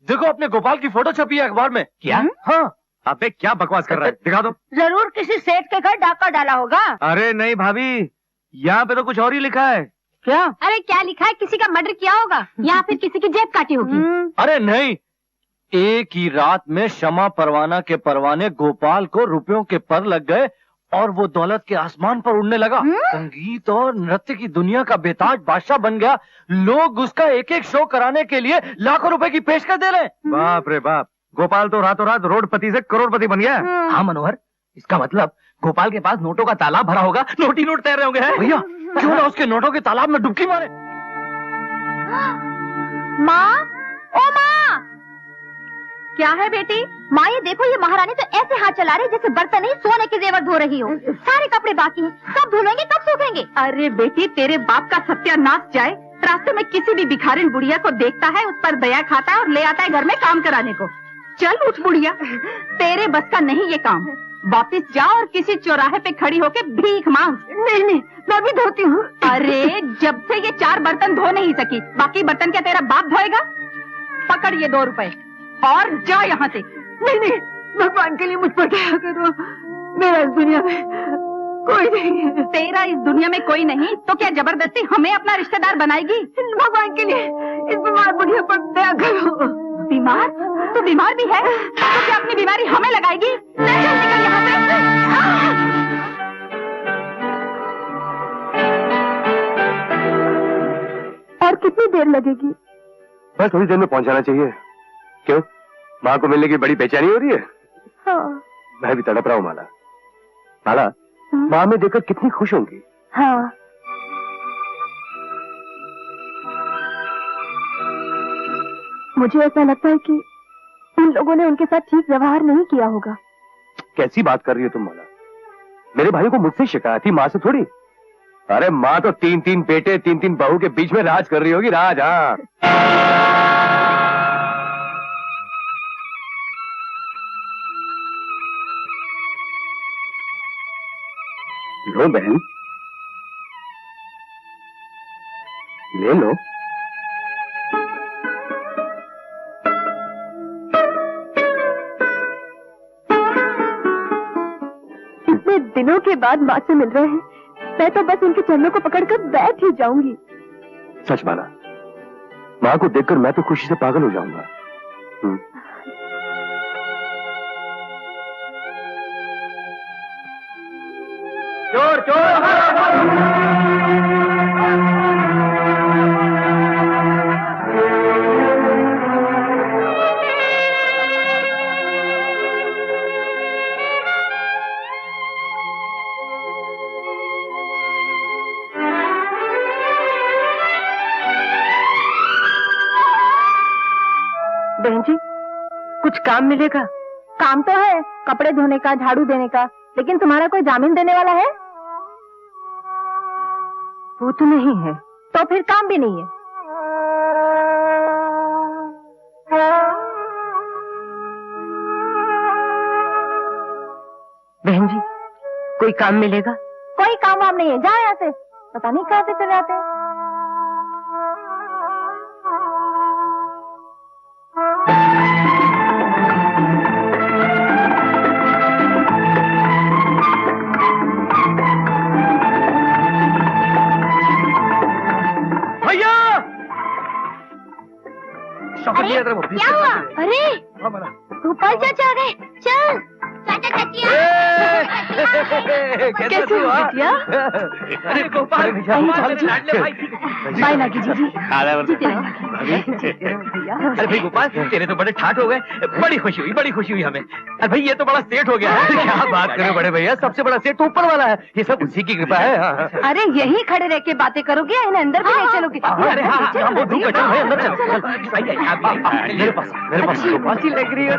देखो अपने गोपाल की फोटो छपी है अखबार में। क्या? हाँ। अबे क्या बकवास कर रहा है, दिखा दो। जरूर किसी सेठ के घर डाका डाला होगा। अरे नहीं भाभी, यहाँ पे तो कुछ और ही लिखा है। क्या? अरे क्या लिखा है, किसी का मर्डर किया होगा या फिर किसी की जेब काटी होगी। अरे नहीं, एक ही रात में शमा परवाना के परवाने गोपाल को रुपयों के पर लग गए और वो दौलत के आसमान पर उड़ने लगा। संगीत और नृत्य की दुनिया का बेताज बादशाह बन गया। लोग उसका एक एक शो कराने के लिए लाखों रुपए की पेशकश दे रहे। बाप रे बाप, गोपाल तो रातों रात रोडपति से करोड़पति बन गया। हाँ मनोहर, इसका मतलब गोपाल के पास नोटों का तालाब भरा होगा, नोट ही नोट तैर रहे होंगे। भैया क्यों ना उसके नोटों के तालाब में डुबकी मारे। माँ, ओ माँ, क्या है बेटी? माँ ये देखो, ये महारानी तो ऐसे हाथ चला रही जैसे बर्तन नहीं सोने के जेवर धो रही हो। सारे कपड़े बाकी हैं, कब धुलेंगे कब सूखेंगे? अरे बेटी, तेरे बाप का सत्यानाश जाए। रास्ते में किसी भी भिखारिन बुढ़िया को देखता है, उस पर दया खाता है और ले आता है घर में काम कराने को। चल उठ बुढ़िया, तेरे बस का नहीं ये काम। वापिस जा और किसी चौराहे पे खड़ी होके भीख मांग। नहीं, मैं भी धोती हूँ। अरे जब से ये 4 बर्तन धो नहीं सकी, बाकी बर्तन क्या तेरा बाप धोएगा? पकड़ ये 2 रुपए और जा यहाँ से। नहीं, भगवान के लिए मुझ पर दया करो, मेरा इस दुनिया में कोई नहीं है। तेरा इस दुनिया में कोई नहीं तो क्या जबरदस्ती हमें अपना रिश्तेदार बनाएगी? भगवान के लिए इस बीमार बुढ़िया पर दया करो। बीमार? तू बीमार भी है तो क्या अपनी बीमारी हमें लगाएगी? चल निकल यहाँ से। और कितनी देर लगेगी? बस थोड़ी देर में पहुंच जाना चाहिए। क्यों, माँ को मिलने की बड़ी बेचैनी हो रही है? हाँ। मैं भी तड़प रहा हूँ माला। माला, माँ में देखकर कितनी खुश होंगी। हाँ। मुझे ऐसा लगता है कि उन लोगों ने उनके साथ ठीक व्यवहार नहीं किया होगा। कैसी बात कर रही हो तुम माला? मेरे भाई को मुझसे शिकायत थी, माँ से थोड़ी। अरे माँ तो 3-3 बेटे 3-3 बहू के बीच में राज कर रही होगी। राज, हाँ। लो बहन, ले लो। इतने दिनों के बाद माँ से मिल रहे हैं, मैं तो बस उनके चरणों को पकड़कर बैठ ही जाऊंगी। सच माना, माँ को देखकर मैं तो खुशी से पागल हो जाऊंगा। चोर चोर। बहन जी, कुछ काम मिलेगा? काम तो है, कपड़े धोने का, झाड़ू देने का, लेकिन तुम्हारा कोई जामीन देने वाला है? वो तो नहीं है। तो फिर काम भी नहीं है। बहन जी, कोई काम मिलेगा? कोई काम वाम नहीं है, जाओ यहाँ से। पता नहीं कहाँ से चले आते हैं। क्या हुआ? अरे गोपाल चाचा आ गए। चल चाचा चाचिया। कैसे हो बिटिया? अरे गोपाल, बाय नागी जी। अरे भाई गोपाल, तेरे तो बड़े ठाठ हो गए। बड़ी खुशी हुई हमें। अरे भाई ये तो बड़ा सेठ हो गया है। क्या बात करो बड़े भैया, सबसे बड़ा सेठ तो ऊपर वाला है। ये सब उसी की कृपा है। अरे यहीं खड़े रह के बातें करोगे, इन्हें अंदर भी नहीं चलोगे? अरे हाँ, वो धूप चल भाई, अंदर चल। मेरे पास गोपाल सी लग रही है।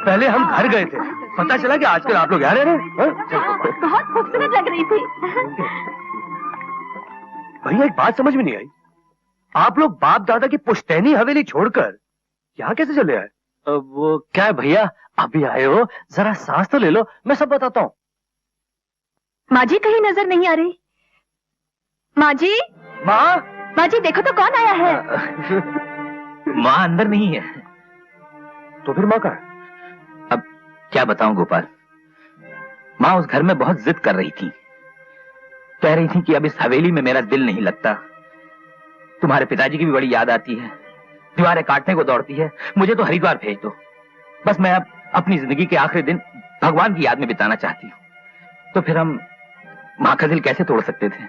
पहले हम घर गए थे, पता चला कि आजकल आप लोग यहाँ रह रहे हैं। बहुत खूबसूरत लग रही थी। भैया एक बात समझ में नहीं आई, आप लोग बाप दादा की पुश्तैनी हवेली छोड़कर यहाँ कैसे चले आए? वो क्या है भैया, अभी आए हो, जरा सांस तो ले लो, मैं सब बताता हूँ। माँ जी कहीं नजर नहीं आ रही। माँ जी, माँ जी देखो तो कौन आया है। माँ अंदर नहीं है। तो फिर माँ कहाँ है? अब क्या बताऊं गोपाल, माँ उस घर में बहुत जिद कर रही थी। कह रही थी कि अब इस हवेली में मेरा दिल नहीं लगता। तुम्हारे पिताजी की भी बड़ी याद आती है, दीवारें काटने को दौड़ती है। मुझे तो हरिद्वार भेज दो, बस मैं अब अपनी जिंदगी के आखिरी दिन भगवान की याद में बिताना चाहती हूँ, तो फिर हम माँ का दिल कैसे तोड़ सकते थे।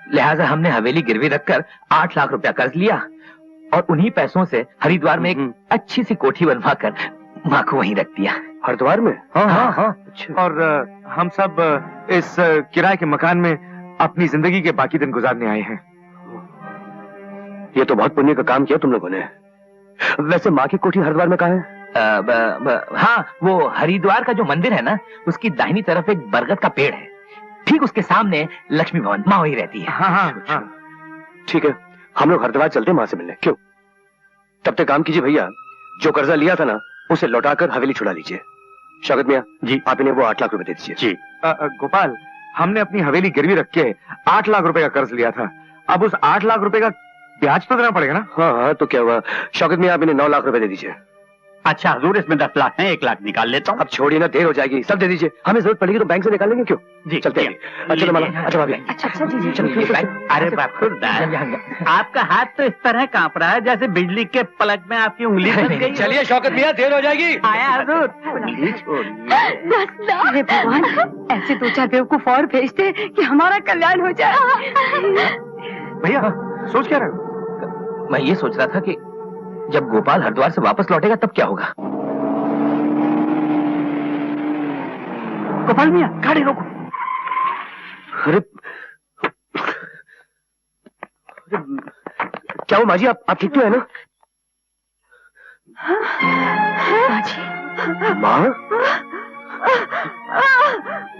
लिहाजा हमने हवेली गिरवी रखकर 8 लाख रुपया कर्ज लिया और उन्हीं पैसों से हरिद्वार में एक अच्छी सी कोठी बनवा कर माँ को वहीं रख दिया। हरिद्वार में? हाँ हाँ हाँ। और हम सब इस किराए के मकान में अपनी जिंदगी के बाकी दिन गुजारने आए हैं। ये तो बहुत पुण्य का काम किया तुम लोगों ने। वैसे माँ की कोठी हरिद्वार में कहाँ है? हाँ, वो हरिद्वार का जो मंदिर है ना, उसकी दाहिनी तरफ एक बरगद का पेड़ है, ठीक उसके सामने लक्ष्मी भवन, माँ वही रहती है। हाँ हाँ हाँ। ठीक है, हम लोग हरिद्वार चलते हैं माँ से मिलने। क्यों? तब तक काम कीजिए भैया, जो कर्जा लिया था ना उसे लौटाकर हवेली छुड़ा लीजिए। शौकत मियाँ जी, आप इन्हें वो 8 लाख रुपए दे दीजिए। जी। गोपाल, हमने अपनी हवेली गिरवी रख के 8 लाख रुपए का कर्ज लिया था। अब उस 8 लाख रुपए का ब्याज तो देना पड़ेगा ना? हाँ हाँ, तो क्या हुआ? शौकत मियाँ, आप इन्हें 9 लाख रुपए दे दीजिए। अच्छा हजूर, इसमें 10 लाख हैं, 1 लाख निकाल लेता हूँ। अब छोड़िए ना, देर हो जाएगी, सब दे दीजिए। हमें जरूरत पड़ेगी तो बैंक से निकाल लेंगे। क्यों? जी चलते हैं। अच्छा भाभी। अच्छा जी चलिए। अरे बखुरदार, आपका हाथ तो इस तरह कांप रहा है जैसे बिजली के पलक में आपकी उंगली फंस गई। चलिए शौकत मियाँ, देर हो जाएगी। आया हजूर। अरे भगवान, ऐसे 2-4 बेवकूफ और भेजते कि हमारा कल्याण हो जाए। भैया सोच क्या रहे हो? मैं ये सोच रहा था कि जब गोपाल हरिद्वार से वापस लौटेगा तब क्या होगा। गोपाल मियाँ, गाड़ी रोको। अरे क्या हो माजी, आप ठीक तो है ना? माजी। माँ?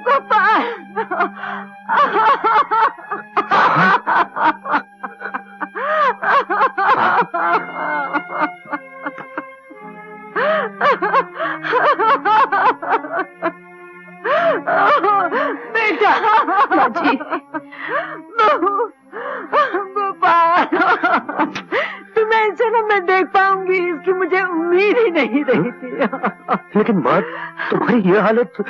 गोपाल। बेटा। माजी। गोपाल, तुम्हें ऐसे ना मैं देख पाऊंगी, इसकी मुझे उम्मीद ही नहीं रही थी। लेकिन माँ, तुम्हारी ये हालत।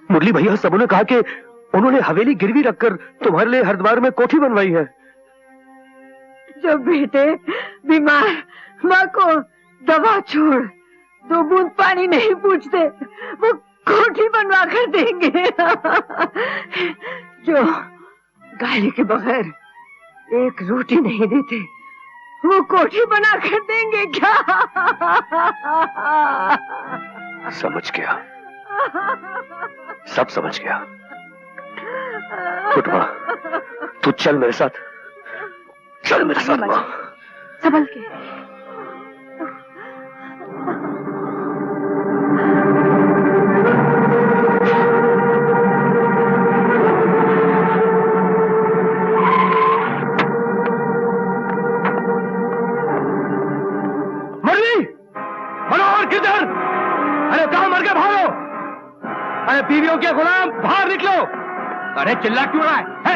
मुरली भैया सबों ने कहा कि उन्होंने हवेली गिरवी रखकर तुम्हारे लिए हरिद्वार में कोठी बनवाई है। जब बेटे बीमार माँ को दवा छोड़ 2 बूंद पानी नहीं पूछते, वो कोठी बनवा कर देंगे। जो गाली के बगैर 1 रोटी नहीं देते, वो कोठी बना कर देंगे क्या? समझ गया, सब समझ गया। उठ माँ, तू चल मेरे साथ, चल मेरे साथ माँ। संभल के। मनोहर किधर? अरे कहाँ मर के भागो? अरे बीवियों के गुलाम, बाहर निकलो। अरे चिल्ला क्यों रहा है?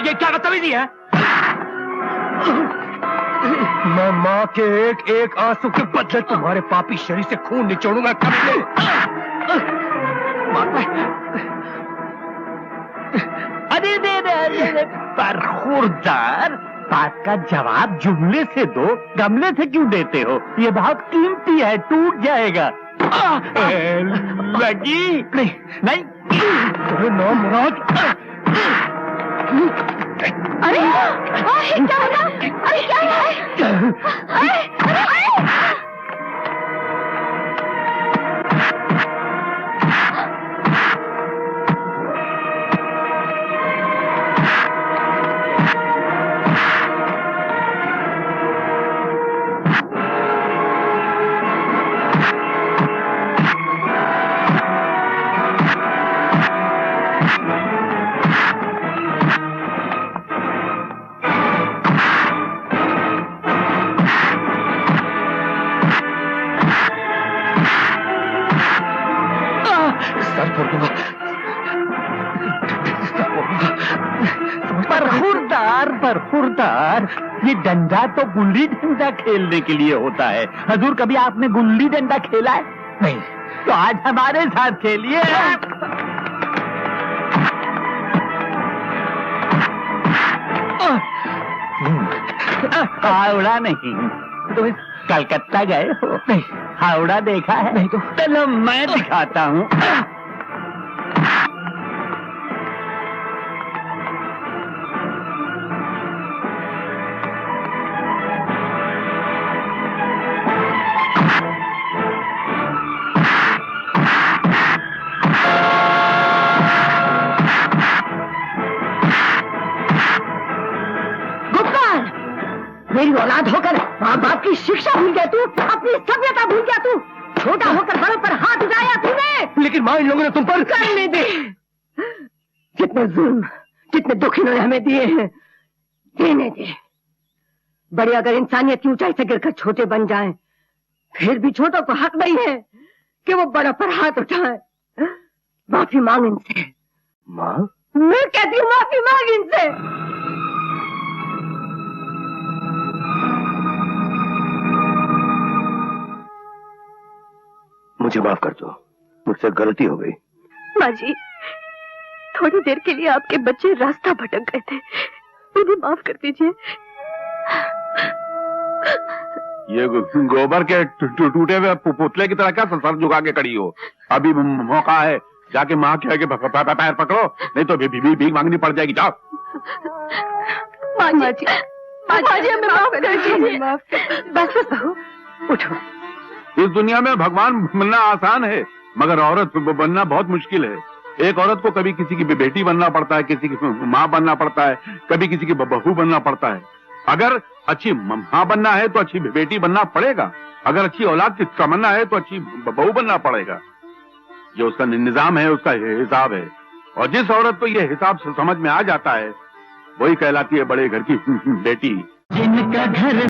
ये क्या बदतमीजी है? मैं माँ के एक आंसू के बदले तुम्हारे पापी शरीर से खून निचोड़ूंगा। अरे बरखुरदार, बात का जवाब जुमले से दो, गमले से क्यों देते हो? ये बहुत कीमती है, टूट जाएगा। लगी नहीं। नो मुराद। अरे क्या हो रहा? अरे क्या है? अरे बरखुरदार, ये डंडा तो गुल्ली डंडा खेलने के लिए होता है। हजूर, कभी आपने गुल्ली डंडा खेला है? नहीं। तो आज हमारे साथ खेलिए। आवड़ा नहीं तो कलकत्ता गए हो? नहीं। हावड़ा देखा है? नहीं। तो चलो मैं दिखाता हूँ। मेरी औलाद होकर माँ बाप की शिक्षा भूल गया तू, अपनी सभ्यता भूल गया तू, छोटा होकर बड़ों पर हाथ उठाया तूने। लेकिन माँ इन लोगों ने तुम पर करने दे। कितने जुल्म, कितने दुख इन्होंने हमें दिए हैं, देने दे। बड़े अगर इंसानियत की ऊंचाई से गिरकर छोटे बन जाएं, फिर भी छोटों को हक नहीं है कि वो बड़ों पर हाथ उठाएं। माफी मांग इनसे। माँ? मैं कहती हूँ माफी मांग इनसे। मुझे माफ कर दो, मुझसे गलती हो गई। माँ जी, थोड़ी देर के लिए आपके बच्चे रास्ता भटक गए थे, उन्हें माफ कर दीजिए। ये गोबर के टूटे हुए पुतले की तरह क्या सर झुका के खड़ी हो? अभी मौका है, जाके माँ के आगे पैर पकड़ो, नहीं तो भीख मांगनी पड़ जाएगी। जाओ। माँ जी, हमें माफ कर दीजिए। बस बहू, उठो। इस दुनिया में भगवान बनना आसान है, मगर औरत बनना बहुत मुश्किल है। एक औरत को कभी किसी की बेटी बनना पड़ता है, किसी की माँ बनना पड़ता है, कभी किसी की बहू बनना पड़ता है। अगर अच्छी माँ बनना है तो अच्छी बेटी बनना पड़ेगा, अगर अच्छी औलाद की तमन्ना है तो अच्छी बहू बनना पड़ेगा। जो उसका निजाम है, उसका हिसाब है, और जिस औरत को यह हिसाब समझ में आ जाता है वही कहलाती है बड़े घर की बेटी। जिनका घर